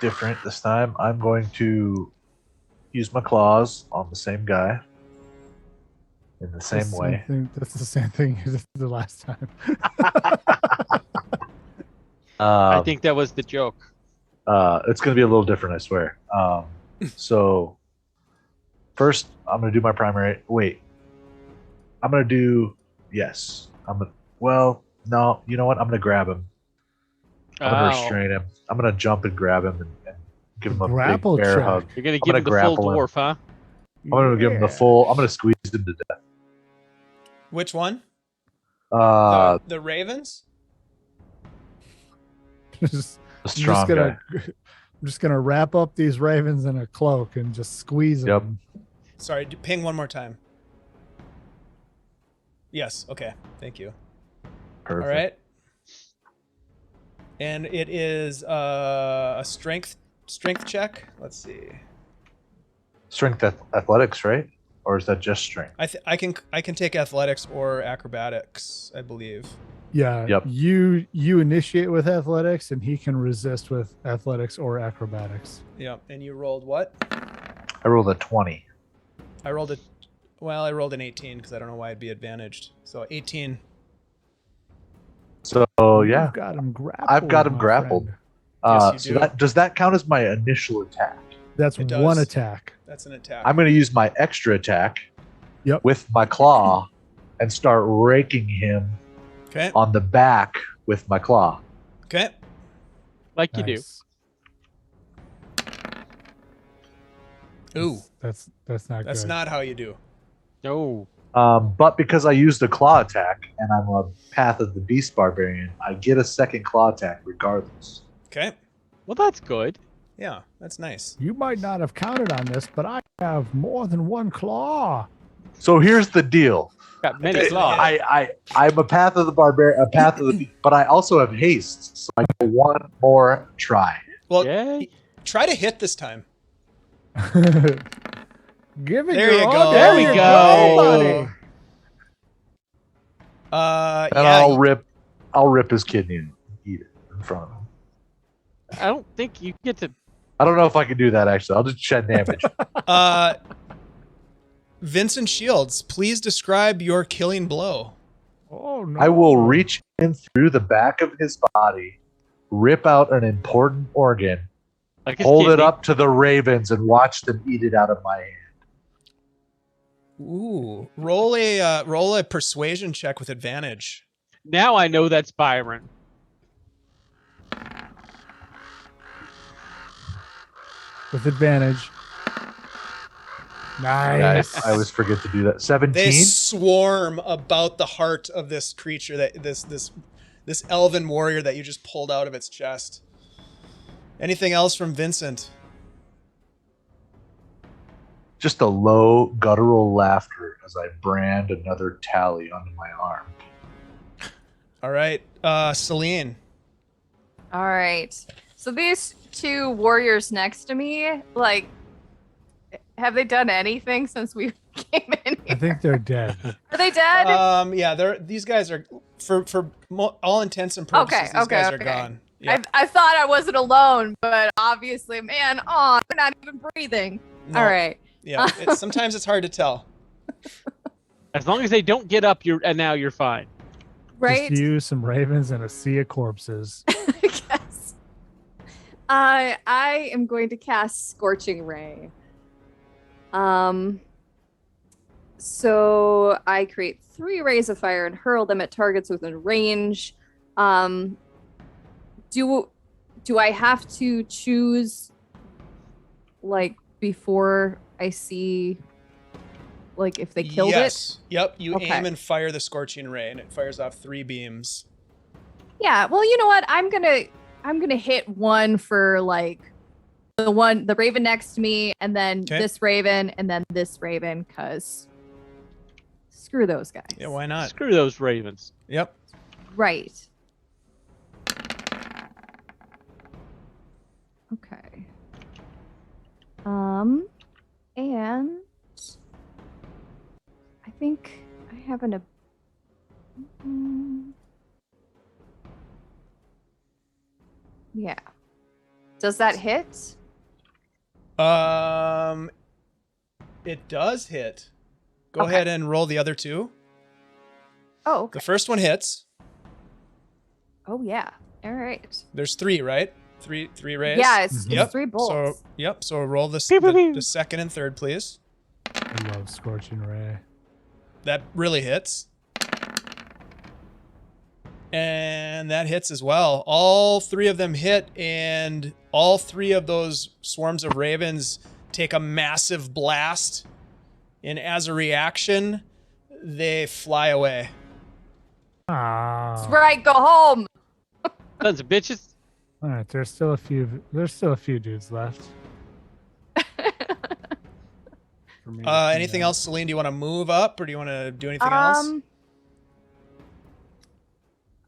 different this time. I'm going to use my claws on the same guy in the same way. That's the same thing you did the last time. I think that was the joke. It's going to be a little different, I swear. So, first, I'm going to do my primary. Wait. I'm going to do. Yes. Well, no. You know what? I'm going to grab him. I'm going to restrain him. I'm going to jump and grab him and give him a Grapple big bear check. hug. You're going to I'm give him gonna the full grapple him. dwarf, huh? I'm going to give him the full. I'm going to squeeze him to death. Which one? The ravens? Just- The strong guy. I'm just gonna wrap up these ravens in a cloak and just squeeze Yep. them. Sorry, ping one more time. Yes, okay. Thank you. Perfect. All right. And it is a strength check. Let's see. Strength athletics, right? Or is that just strength? I can take athletics or acrobatics, I believe. Yeah. Yep. You initiate with athletics, and he can resist with athletics or acrobatics. Yeah. And you rolled what? I rolled a 20. I rolled a. Well, I rolled an 18 because I don't know why I'd be advantaged. So 18. So yeah, You've got him grappled. I've got him my grappled. friend. Yes, you So do. does that count as my initial attack? That's It one does. attack. That's an attack. I'm going to use my extra attack Yep. with my claw and start raking him Okay. on the back with my claw. Okay. Like you do. Nice. Ooh, That's not that's good. not how you do. No. But because I used a claw attack and I'm a Path of the Beast Barbarian, I get a second claw attack regardless. Okay. Well, that's good. Yeah, that's nice. You might not have counted on this, but I have more than one claw. So here's the deal. Got many Okay. claws. I'm a Path of the Barbarian, a Path of the Beast, but I also have haste, so I get one more try. Well, Yay. try to hit this time. Give it There your you all. go. There we go. buddy. And Yeah. I'll rip his kidney and eat it in front of him. I don't think you get to. I don't know if I can do that actually. I'll just shed damage. Vincent Shields, please describe your killing blow. Oh no! I will reach in through the back of his body, rip out an important organ, Like his hold it kidney. up to the ravens, and watch them eat it out of my hand. Ooh, roll a persuasion check with advantage. Now I know that's Byron. With advantage. Nice. I always forget to do that. 17. They swarm about the heart of this creature, that this elven warrior that you just pulled out of its chest. Anything else from Vincent? Just a low guttural laughter as I brand another tally onto my arm. All right, Celine. All right. So these two warriors next to me, like, have they done anything since we came in I here? think they're dead. Are they dead? Yeah, these guys are for all intents and purposes. These guys are gone. Yeah. I thought I wasn't alone, but obviously, man, they're not even breathing. No. All right. Yeah, sometimes it's hard to tell. As long as they don't get up, now you're fine. Right? Just you, some ravens, and a sea of corpses. Yes. I am going to cast Scorching Ray. So I create 3 rays of fire and hurl them at targets within range. Do I have to choose, like, before I see, like, if they killed Yes. Yep. You Okay. aim and fire the Scorching Ray, and it fires off 3 beams. it? Yeah. Well, you know what? I'm gonna hit one for, like, the raven next to me, and then Okay. this raven, and then this raven, cause screw those guys. Yeah, why not? Screw those ravens. Yep. Right. Okay. And I think I have an. Yeah. Does that hit? It does hit. Go Okay. ahead and roll the other 2. Oh. Okay. The first one hits. Oh yeah. All right. There's 3, right? Three rays. Yeah, it's Yep. 3 bolts. So roll Pew, pew, the pew. second and third, please. I love Scorching Ray. That really hits. And that hits as well. All 3 of them hit, and all 3 of those swarms of ravens take a massive blast. And as a reaction, they fly away. Ah. That's right. Go home. Sons of bitches. All right. There's still a few dudes left. For me to Anything clean up. else, Celine? Do you want to move up, or do you want to do anything else?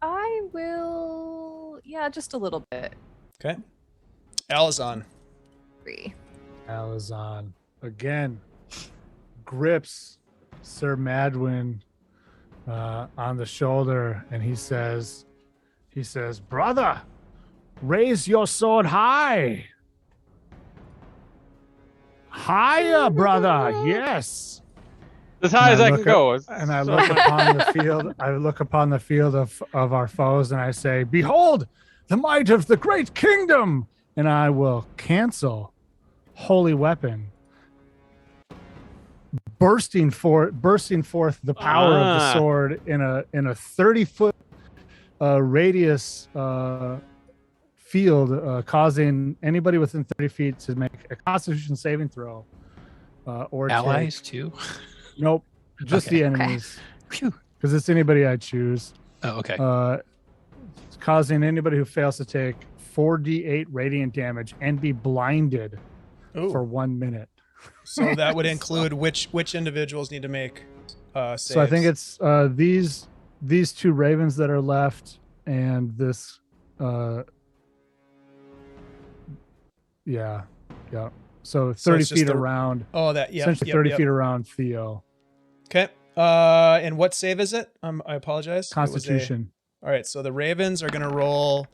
I will. Yeah, just a little bit. Okay. Alizon. 3. Alizon again grips Sir Madwin on the shoulder, and he says, "Brother, raise your sword high, higher, brother. Yes." As high as I can go. And I look upon the field. I look upon the field of our foes, and I say, "Behold, the might of the great kingdom!" And I will cancel holy weapon, bursting forth the power of the sword in a 30-foot radius field, causing anybody within 30 feet to make a Constitution saving throw. Or Allies too. Nope, just Okay. the enemies, Phew. because it's anybody I choose. Oh, okay. Causing anybody who fails to take 4d8 radiant damage and be blinded for 1 minute. So that would include which individuals need to make saves. So I think it's these two ravens that are left, and this. Yeah. So 30 it's just feet around. Oh, that yeah. Essentially 30 feet around Theo. Okay. And what save is it? I apologize. It was Constitution. all right. So the ravens are gonna roll.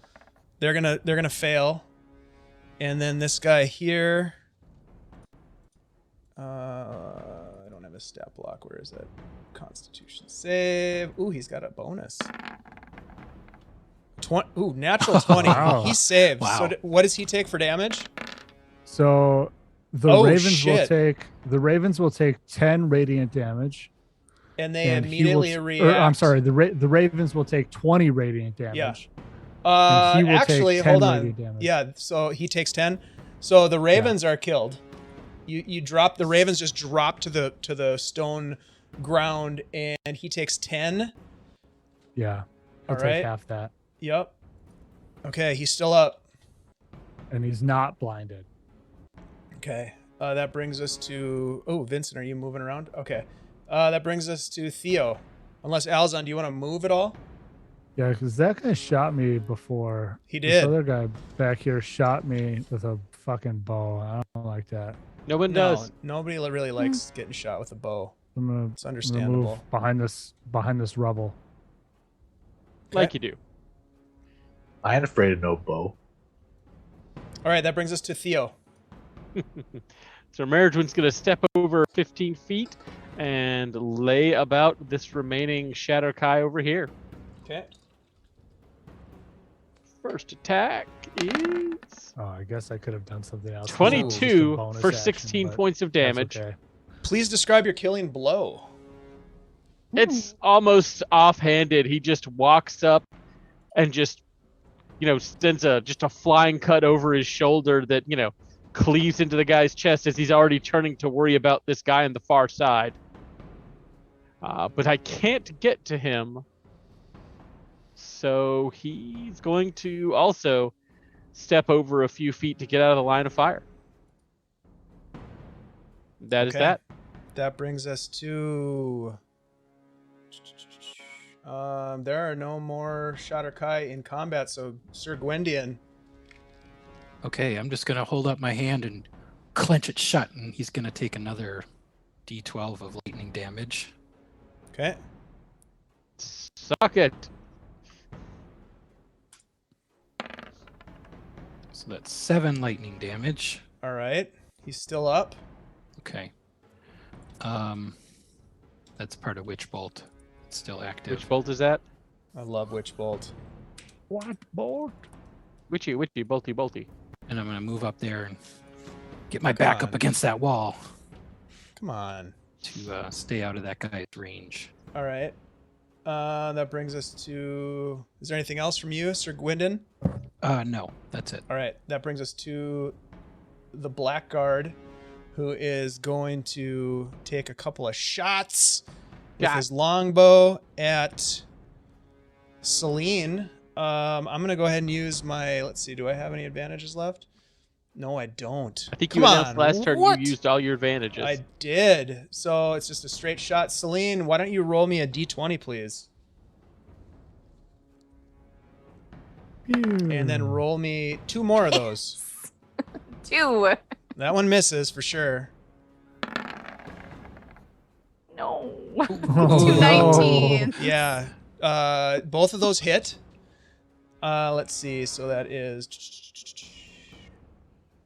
They're gonna fail, and then this guy here. I don't have a stat block. Where is it? Constitution save. Ooh, he's got a bonus. 20. Ooh, natural 20. Wow. He saves. Wow. So what does he take for damage? So the ravens will take 10 radiant damage. And they and immediately react. I'm sorry, the ravens will take 20 radiant damage. Yeah. And he will Actually, take 10 hold on. radiant damage. Yeah, so he takes 10. So the ravens are killed. You drop the ravens, just drop to the stone ground, and he takes 10. Yeah. I'll All take right. half that. Yep. Okay, he's still up. And he's not blinded. Okay. That brings us to... Oh, Vincent, are you moving around? Okay. That brings us to Theo. Unless, Alizon, do you want to move at all? Yeah, because that guy shot me before. He This did. other guy back here shot me with a fucking bow. I don't like that. No one No, does. nobody really likes getting shot with a bow. It's I'm gonna understandable. move behind this rubble. Like you do. I ain't afraid of no bow. All right, that brings us to Theo. So Marriageone's going to step over 15 feet and lay about this remaining Shadow Kai over here. Okay. First attack is Oh, I guess I could have done something else. 22 Bonus for action, 16 but points of that's damage. okay. Please describe your killing blow. It's almost offhanded. He just walks up and just, sends just a flying cut over his shoulder that, cleaves into the guy's chest as he's already turning to worry about this guy on the far side. But I can't get to him. So he's going to also step over a few feet to get out of the line of fire. That is Okay. that. That brings us to... there are no more Shatter Kai in combat, so Sir Guindon. Okay, I'm just gonna hold up my hand and clench it shut, and he's gonna take another D12 of lightning damage. Okay. Suck it. So that's 7 lightning damage. All right. He's still up. Okay. That's part of Witch Bolt. It's still active. Which bolt is that? I love Witch Bolt. What bolt? Witchy, bolty, bolty. And I'm gonna move up there and get my back up on. against that wall Come on. to stay out of that guy's range. All right. That brings us to... Is there anything else from you, Sir Guindon? No, that's it. All right. That brings us to the Blackguard, who is going to take a couple of shots with his longbow at Celine. I'm going to go ahead and use my... Let's see. Do I have any advantages left? No, I don't. I think Come you announced on, last turn what? you used all your advantages. I did. So it's just a straight shot. Celine, why don't you roll me a d20, please? And then roll me 2 more of those. 2. That one misses for sure. No. Oh, 2 19. Yeah. Both of those hit. Let's see. So that is...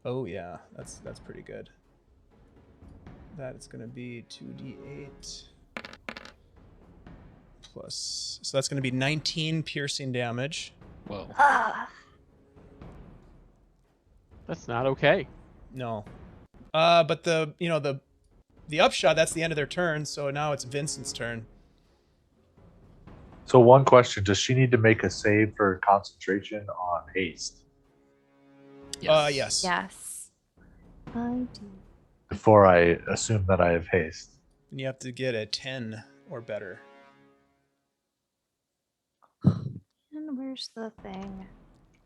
Oh, yeah. That's pretty good. That is going to be 2d8. Plus, so that's going to be 19 piercing damage. Whoa. Ah. That's not okay. No. But the upshot, that's the end of their turn, so now it's Vincent's turn. So one question: does she need to make a save for concentration on haste Yes. Yes. I do. before I assume that I have haste? And you have to get a 10 or better. And where's the thing?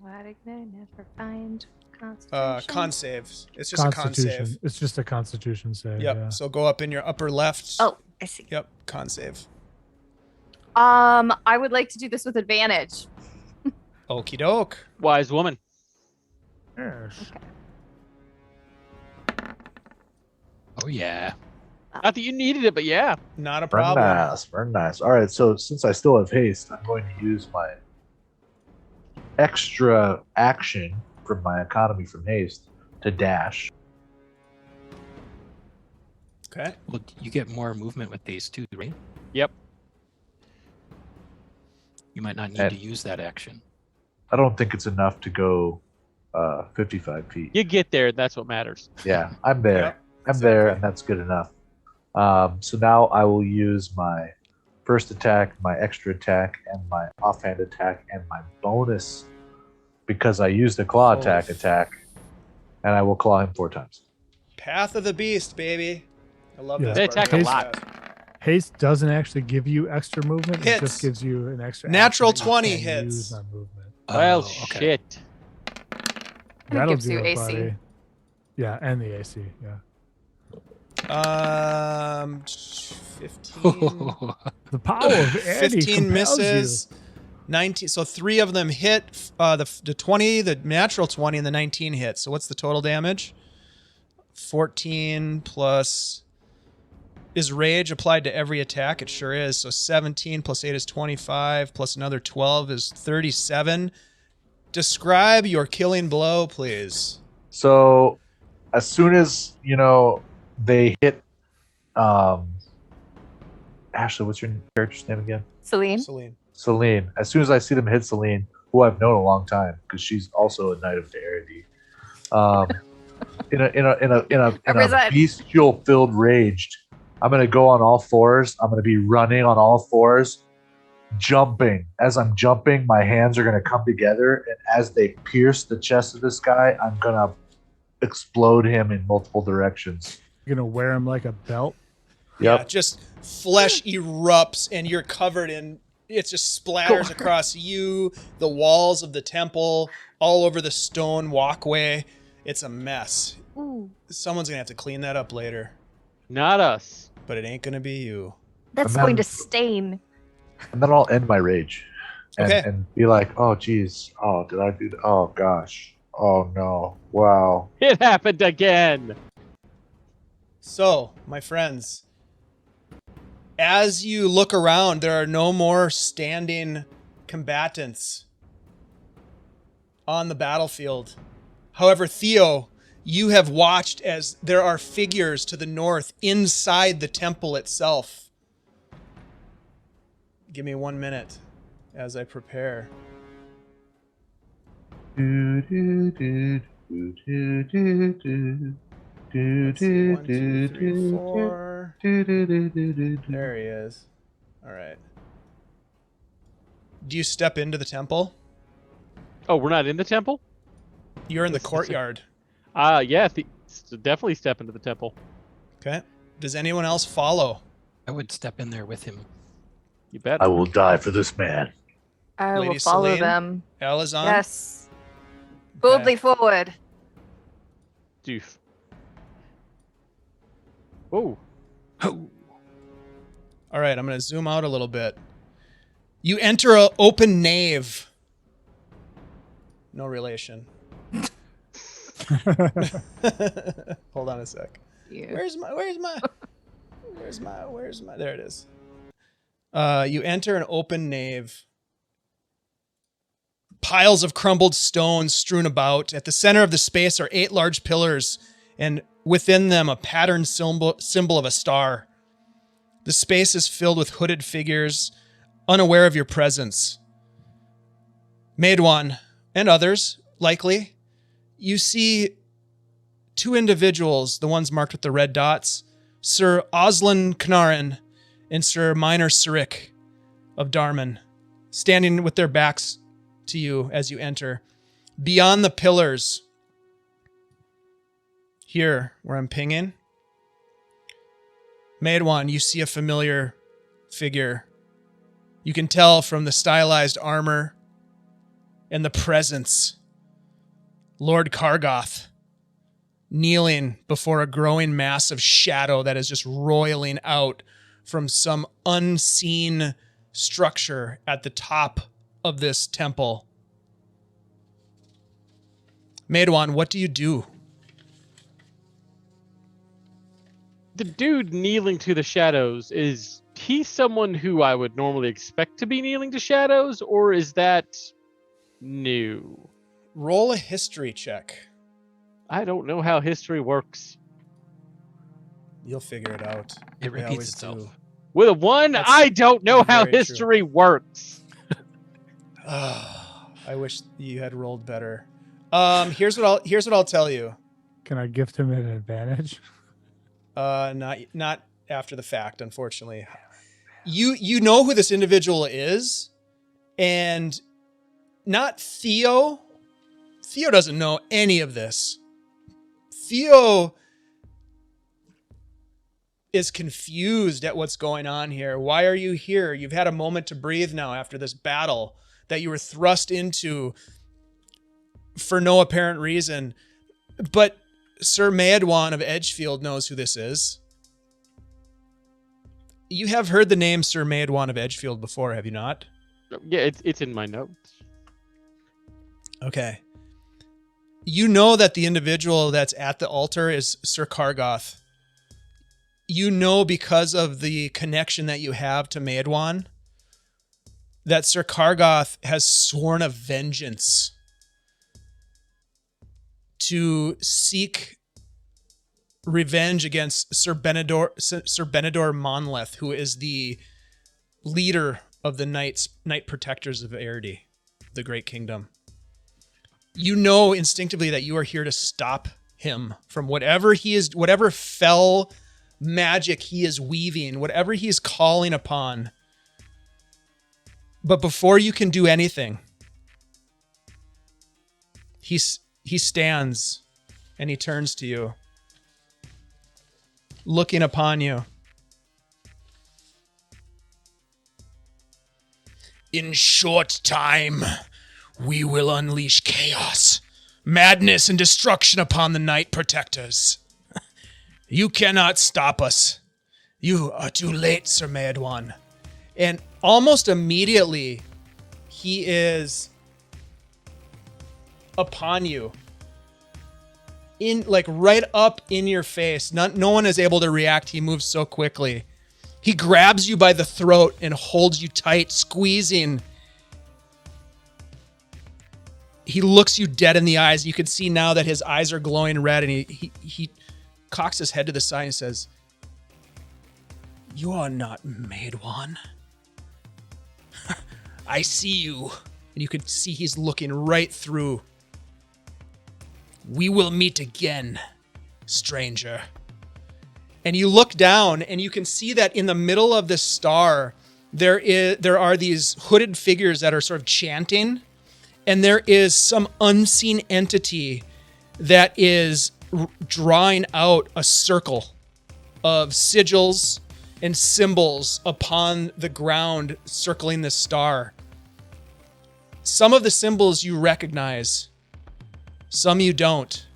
Why did I never find concentration? Con saves. It's just a con Constitution. save. It's just a Constitution save. Yep. Yeah. So go up in your upper left. Oh, I see. Yep. Con save. I would like to do this with advantage. Okie doke. Wise woman. Yes. Okay. Oh yeah. Not that you needed it, but yeah. Not a Very problem. nice, very nice. All right, so since I still have haste, I'm going to use my extra action from my economy from haste to dash. Okay. Well, you get more movement with these too, right? Yep. You might not need And- to use that action. I don't think it's enough to go 55 feet. You get there. That's what matters. Yeah, I'm there. Yep, I'm that's there, okay. and that's good enough. So now I will use my first attack, my extra attack, and my offhand attack, and my bonus because I used a claw Oh. attack, and I will claw him 4 times. Path of the Beast, baby. I love Yeah. this. They part. attack a lot. Haste doesn't actually give you extra movement. It Hits. just gives you an extra Natural action that you 20 can hits. use on movement. Well, Oh, okay. shit. And it That'll gives do you it, AC. buddy. Yeah, and the AC. Yeah. 15. The power of Eddie 15 compels misses. 19. So 3 of them hit. The 20, the natural 20, and the 19 hit. So what's the total damage? 14 plus. Is rage applied to every attack? It sure is. So 17 plus 8 is 25, plus another 12 is 37. Describe your killing blow, please. So as soon as they hit, Ashley, what's your character's name again? Celine? Celine. Celine. As soon as I see them hit Celine, who I've known a long time because she's also a Knight of Verity, in a Represent. bestial filled rage, I'm gonna go on all fours. I'm gonna be running on all fours, jumping. As I'm jumping, my hands are gonna come together, and as they pierce the chest of this guy, I'm gonna explode him in multiple directions. You're gonna wear him like a belt. Yeah, just flesh erupts and you're covered in it, just splatters across you, the walls of the temple, all over the stone walkway. It's a mess. Ooh. Someone's gonna have to clean that up later, Not us. but it ain't gonna be you. That's And going then- to stain. And then I'll end my rage, and, Okay. and be like, "Oh, geez, oh, did I do that? Oh, gosh, oh no, wow." It happened again. So, my friends, as you look around, there are no more standing combatants on the battlefield. However, Theo, you have watched as there are figures to the north inside the temple itself. Give me 1 minute as I prepare. Let's see, 1, 2, 3, 4. There he is. All right. Do you step into the temple? Oh, we're not in the temple? You're in the This is- courtyard. Yeah, definitely step into the temple. Okay. Does anyone else follow? I would step in there with him. You bet. I will die for this man. I Lady will follow Celine? them. Alizon? Yes. Boldly forward. Doof. Whoa. Oh, All right, I'm going to zoom out a little bit. You enter an open nave. No relation. Hold on a sec. You. Where's my there it is. You enter an open nave. Piles of crumbled stones strewn about. At the center of the space are 8 large pillars, and within them a patterned symbol of a star. The space is filled with hooded figures, unaware of your presence. Maidwan, and others, likely, you see two individuals, the ones marked with the red dots, Sir Oslan Knarin and Sir Minor Sirik of Darman, standing with their backs to you as you enter. Beyond the pillars, here where I'm pinging, Maidwan, you see a familiar figure. You can tell from the stylized armor and the presence. Lord Kargoth, kneeling before a growing mass of shadow that is just roiling out from some unseen structure at the top of this temple. Maidwan, what do you do? The dude kneeling to the shadows, is he someone who I would normally expect to be kneeling to shadows, or is that new? Roll a history check. I don't know how history works. You'll figure it out. It They repeats always itself. do. With a 1, That's I don't know how very true. history works. I wish you had rolled better. Here's what I'll tell you. Can I gift him an advantage? Not after the fact, unfortunately. You know who this individual is, and not Theo. Theo doesn't know any of this. Theo is confused at what's going on here. Why are you here? You've had a moment to breathe now after this battle that you were thrust into for no apparent reason. But Sir Maedwan of Edgefield knows who this is. You have heard the name Sir Maedwan of Edgefield before, have you not? Yeah, it's in my notes. Okay. You know that the individual that's at the altar is Sir Kargoth. You know, because of the connection that you have to Maedwan, that Sir Kargoth has sworn a vengeance to seek revenge against Sir Benedor Monleth, who is the leader of the Knight Protectors of Arity, the Great Kingdom. You know instinctively that you are here to stop him from whatever fell magic he is weaving, whatever he is calling upon. But before you can do anything, he stands and he turns to you, looking upon you. In short time, we will unleash chaos, madness, and destruction upon the Knight Protectors. You cannot stop us. You are too late, Sir Maedwan. And almost immediately, he is upon you. Right up in your face. No one is able to react. He moves so quickly. He grabs you by the throat and holds you tight, squeezing. He looks you dead in the eyes. You can see now that his eyes are glowing red, and he cocks his head to the side and says, "You are not Maedwan. I see you." And you can see he's looking right through. "We will meet again, stranger." And you look down and you can see that in the middle of this star, there are these hooded figures that are sort of chanting, and there is some unseen entity that is drawing out a circle of sigils and symbols upon the ground circling this star. Some of the symbols you recognize, some you don't.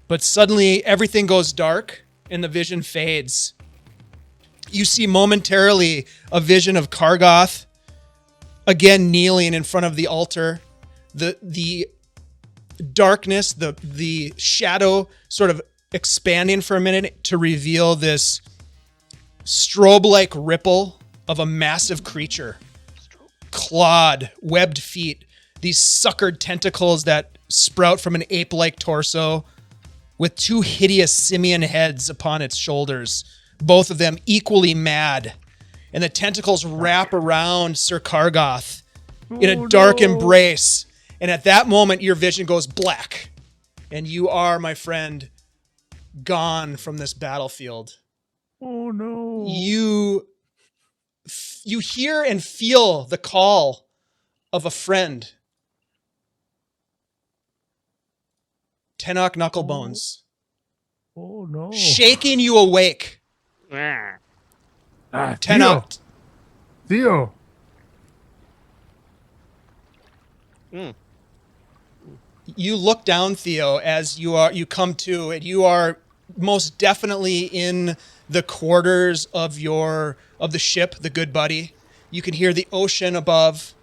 But suddenly everything goes dark and the vision fades. You see momentarily a vision of Kargoth again kneeling in front of the altar. The darkness, the shadow sort of expanding for a minute to reveal this strobe-like ripple of a massive creature. Clawed, webbed feet, these suckered tentacles that sprout from an ape-like torso with two hideous simian heads upon its shoulders, both of them equally mad. And the tentacles wrap around Sir Kargoth in a dark embrace. And at that moment, your vision goes black. And you are, my friend, gone from this battlefield. Oh no. You hear and feel the call of a friend. Tenoch Knucklebones. Oh no. Shaking you awake. Tenoch. Theo. You look down, Theo, as you come to, and you are most definitely in the quarters of the ship, the Good Buddy. You can hear the ocean above.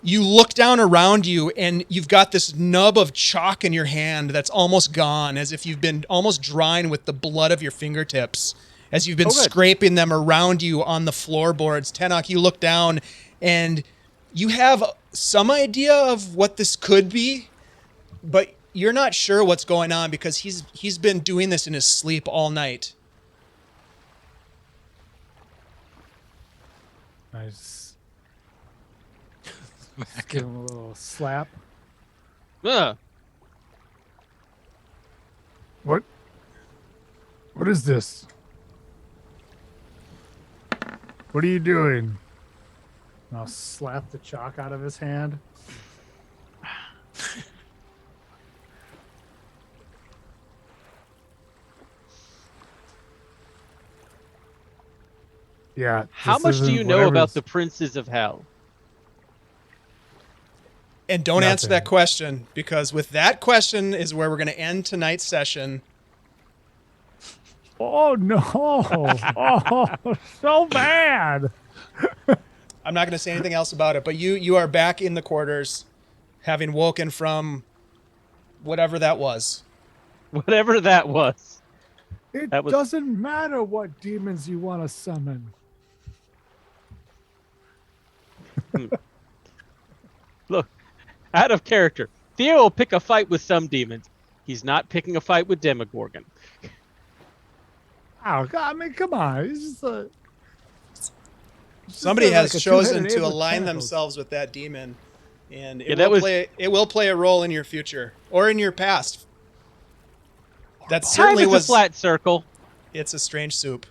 You look down around you, and you've got this nub of chalk in your hand that's almost gone, as if you've been almost drying with the blood of your fingertips, as you've been scraping them around you on the floorboards. Tenoch, you look down, and you have some idea of what this could be, but you're not sure what's going on because he's been doing this in his sleep all night. Nice. Give him a little slap. Ugh. What is this? What are you doing? I'll slap the chalk out of his hand. Yeah. How this much do isn't you know about whatever's- the Princes of Hell? And don't answer Nothing. that question, because with that question is where we're going to end tonight's session. Oh no! Oh, so bad. I'm not going to say anything else about it, but you are back in the quarters, having woken from whatever that was. Whatever that was. It That was- doesn't matter what demons you want to summon. Look, out of character. Theo will pick a fight with some demons. He's not picking a fight with Demogorgon. Oh God! I mean, come on. It's just a. Somebody has like a chosen two-headed to ape with align tentacles. themselves with that demon, and Yeah, that was- it will play a role in your future or in your past. That Time certainly is was a flat circle. It's a strange soup.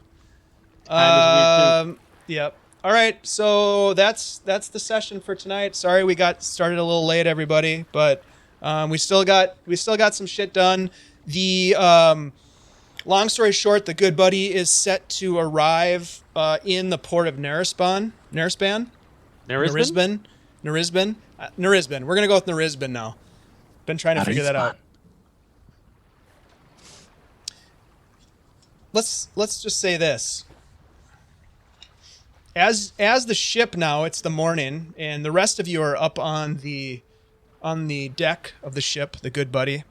Time is weird Yep. All right, so that's the session for tonight. Sorry we got started a little late, everybody, but we still got some shit done. The long story short, the Good Buddy is set to arrive in the port of Narisban. Narisban? Narisban. We're gonna go with Narisban now. Been trying to figure that out. Let's just say this. As the ship now, it's the morning, and the rest of you are up on the deck of the ship, the Good Buddy.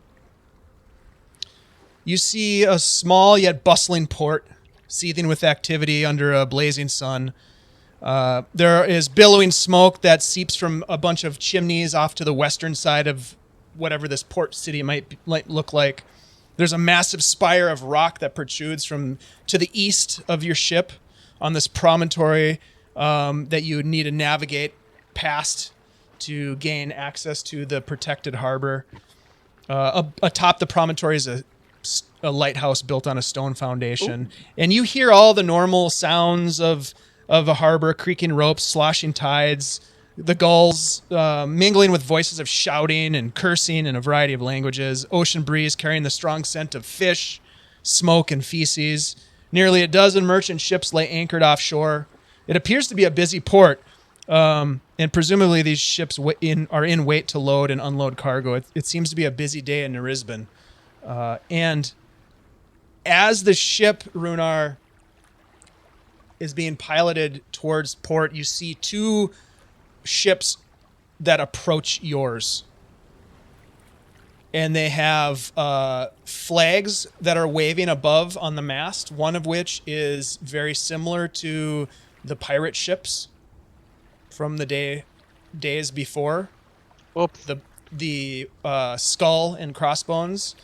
You see a small yet bustling port, seething with activity under a blazing sun. There is billowing smoke that seeps from a bunch of chimneys off to the western side of whatever this port city might look like. There's a massive spire of rock that protrudes from to the east of your ship on this promontory that you need to navigate past to gain access to the protected harbor. Atop the promontory is a lighthouse built on a stone foundation. Ooh. And you hear all the normal sounds of a harbor, creaking ropes, sloshing tides, the gulls mingling with voices of shouting and cursing in a variety of languages, ocean breeze carrying the strong scent of fish, smoke, and feces. Nearly a dozen merchant ships lay anchored offshore. It appears to be a busy port, and presumably these ships are in wait to load and unload cargo. It seems to be a busy day in Narisban. And as the ship, Rhunar, is being piloted towards port, you see two ships that approach yours. And they have flags that are waving above on the mast, one of which is very similar to the pirate ships from the days before. Oops. The skull and crossbones.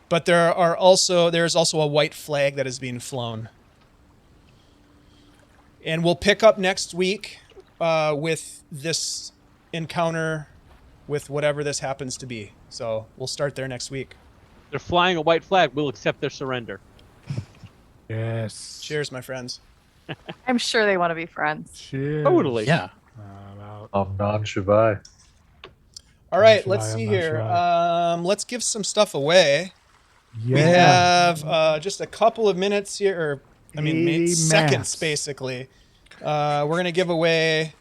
But there's also a white flag that is being flown. And we'll pick up next week with this encounter with whatever this happens to be. So we'll start there next week. They're flying a white flag. We'll accept their surrender. Yes. Cheers, my friends. I'm sure they want to be friends. Cheers. Totally. Yeah. I'm out. Non All right, Should let's I? see I'm not here. sure. Let's give some stuff away. Yeah. We have just a couple of minutes here, or I mean 80 seconds, maps. basically. We're gonna give away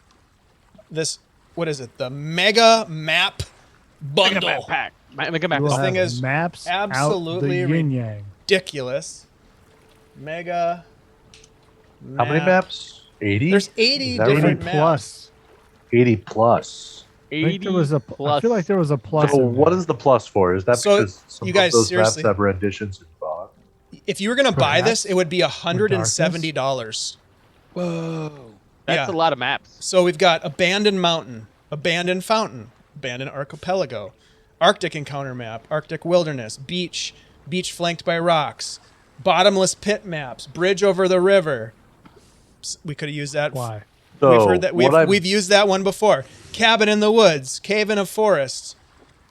this. What is it? The Mega Map Bundle. Mega Map Pack. Mega Map. We'll This Pack. thing have is maps absolutely out the yin yang. Ridiculous. Mega. How many maps? 80? There's 80 Is that 80 different maps. plus. 80 plus. I think there was 80 I plus. feel like there was a plus. So in what there. is the plus for? Is that So, because some you guys, of those seriously- maps have renditions involved? If you were gonna buy this, Perhaps. it would be $170. Whoa. That's yeah. a lot of maps. So we've got Abandoned Mountain, Abandoned Fountain, Abandoned Archipelago, Arctic Encounter Map, Arctic Wilderness, Beach, Beach flanked by rocks, Bottomless Pit Maps, Bridge over the river. We could have used that. Why? So We've heard that. what I'm- We've used that one before. Cabin in the Woods, Cave in a Forest,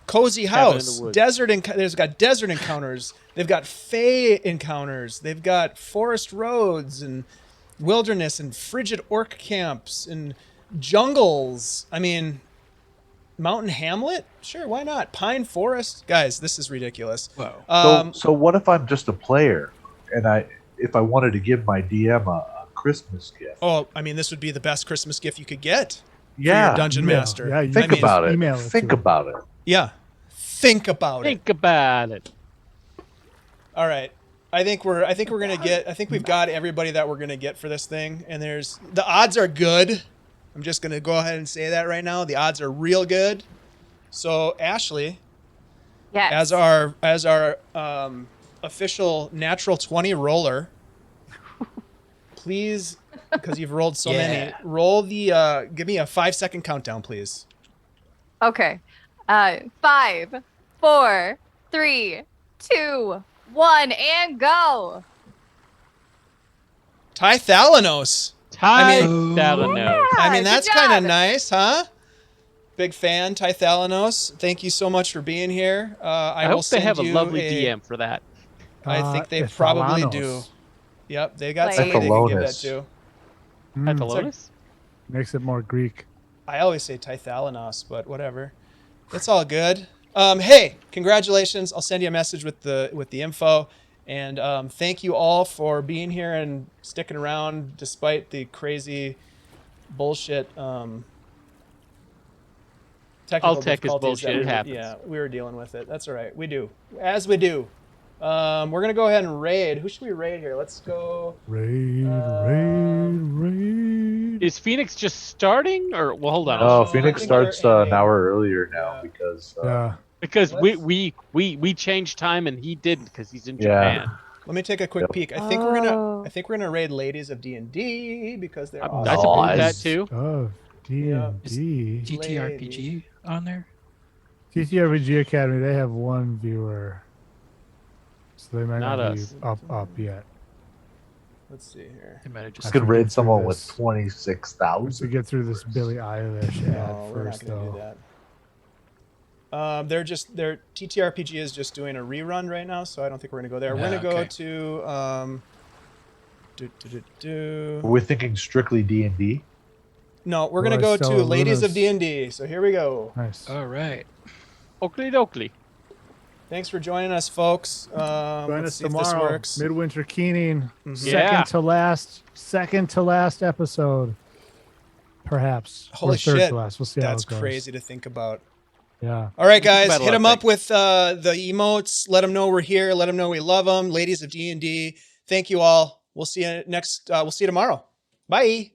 Cozy Cabin in House, the Woods. Desert. There's got desert encounters. They've got Fey encounters. They've got forest roads and wilderness and frigid orc camps and jungles. I mean, Mountain Hamlet? Sure, why not? Pine Forest? Guys, this is ridiculous. Whoa. So what if I'm just a player and if I wanted to give my DM a Christmas gift? Oh, I mean, this would be the best Christmas gift you could get for Yeah. your dungeon Yeah, master. yeah, you Think I mean, about it. email it Think to him. about it. Yeah. Think about it. Think about it. All right. I think we're gonna get. I think we've got everybody that we're gonna get for this thing, and the odds are good. I'm just gonna go ahead and say that right now. The odds are real good. So Ashley, Yes. as our official natural 20 roller, please, because you've rolled so many, Yeah. roll the. Give me a 5-second countdown, please. Okay. 5, 4, 3, 2, 1, and go. Tythalanos. Ty mean- Thalanos. I mean, good that's kind of job. nice, huh? Big fan, Tythalanos. Thank you so much for being here. I will hope they send have a you lovely DM for that. I think they probably do. Ithalanos. Yep, they got Like- somebody they can give that Tythalonos. to. Mm, Thalanos? makes it more Greek. I always say Tythalanos, but whatever. It's all good. Hey, congratulations! I'll send you a message with the info, and thank you all for being here and sticking around despite the crazy bullshit. Technical All tech is difficulties bullshit. that It we were- happens. Yeah, we were dealing with it. That's all right. We do, as we do. We're gonna go ahead and raid. Who should we raid here? Let's go. Raid, Um, raid. Is Phoenix just starting? Or, well, hold on. No, I Phoenix think starts they're an hour earlier now Yeah. because Yeah. Because let's- we changed time and he didn't because he's in Yeah. Japan. Let me take a quick Yep. peek. I Oh. think we're gonna raid Ladies of D&D because they're I awesome. support that Nice. too. Oh, D&D. GTRPG on there? CZRPG Academy, they have one viewer. So they might Not not, us. be up yet. Let's see here. They might have I just. could forget raid through someone with this. Once 26,000. we get through this Billie Eilish ad No, we're not first, gonna do though. that. Their TTRPG is just doing a rerun right now, so I don't think we're gonna go there. We're gonna Ah, go okay. to We're thinking strictly D&D. No, we're Well, gonna go I to saw Ladies of Luna's- D&D. So here we go. Nice. All right. Oakley dokley. Thanks for joining us, folks. Join Let's us see if this tomorrow. works. Midwinter Keening. Mhm. Yeah. Second to last episode. Perhaps. Holy or third shit. to last. We'll see That's how it goes. crazy to think about. Yeah. All right, Think guys, about a hit lot them of up with the emotes. Let them know we're here. Let them know we love them. Ladies of D&D. Thank you all. We'll see you next. We'll see you tomorrow. Bye.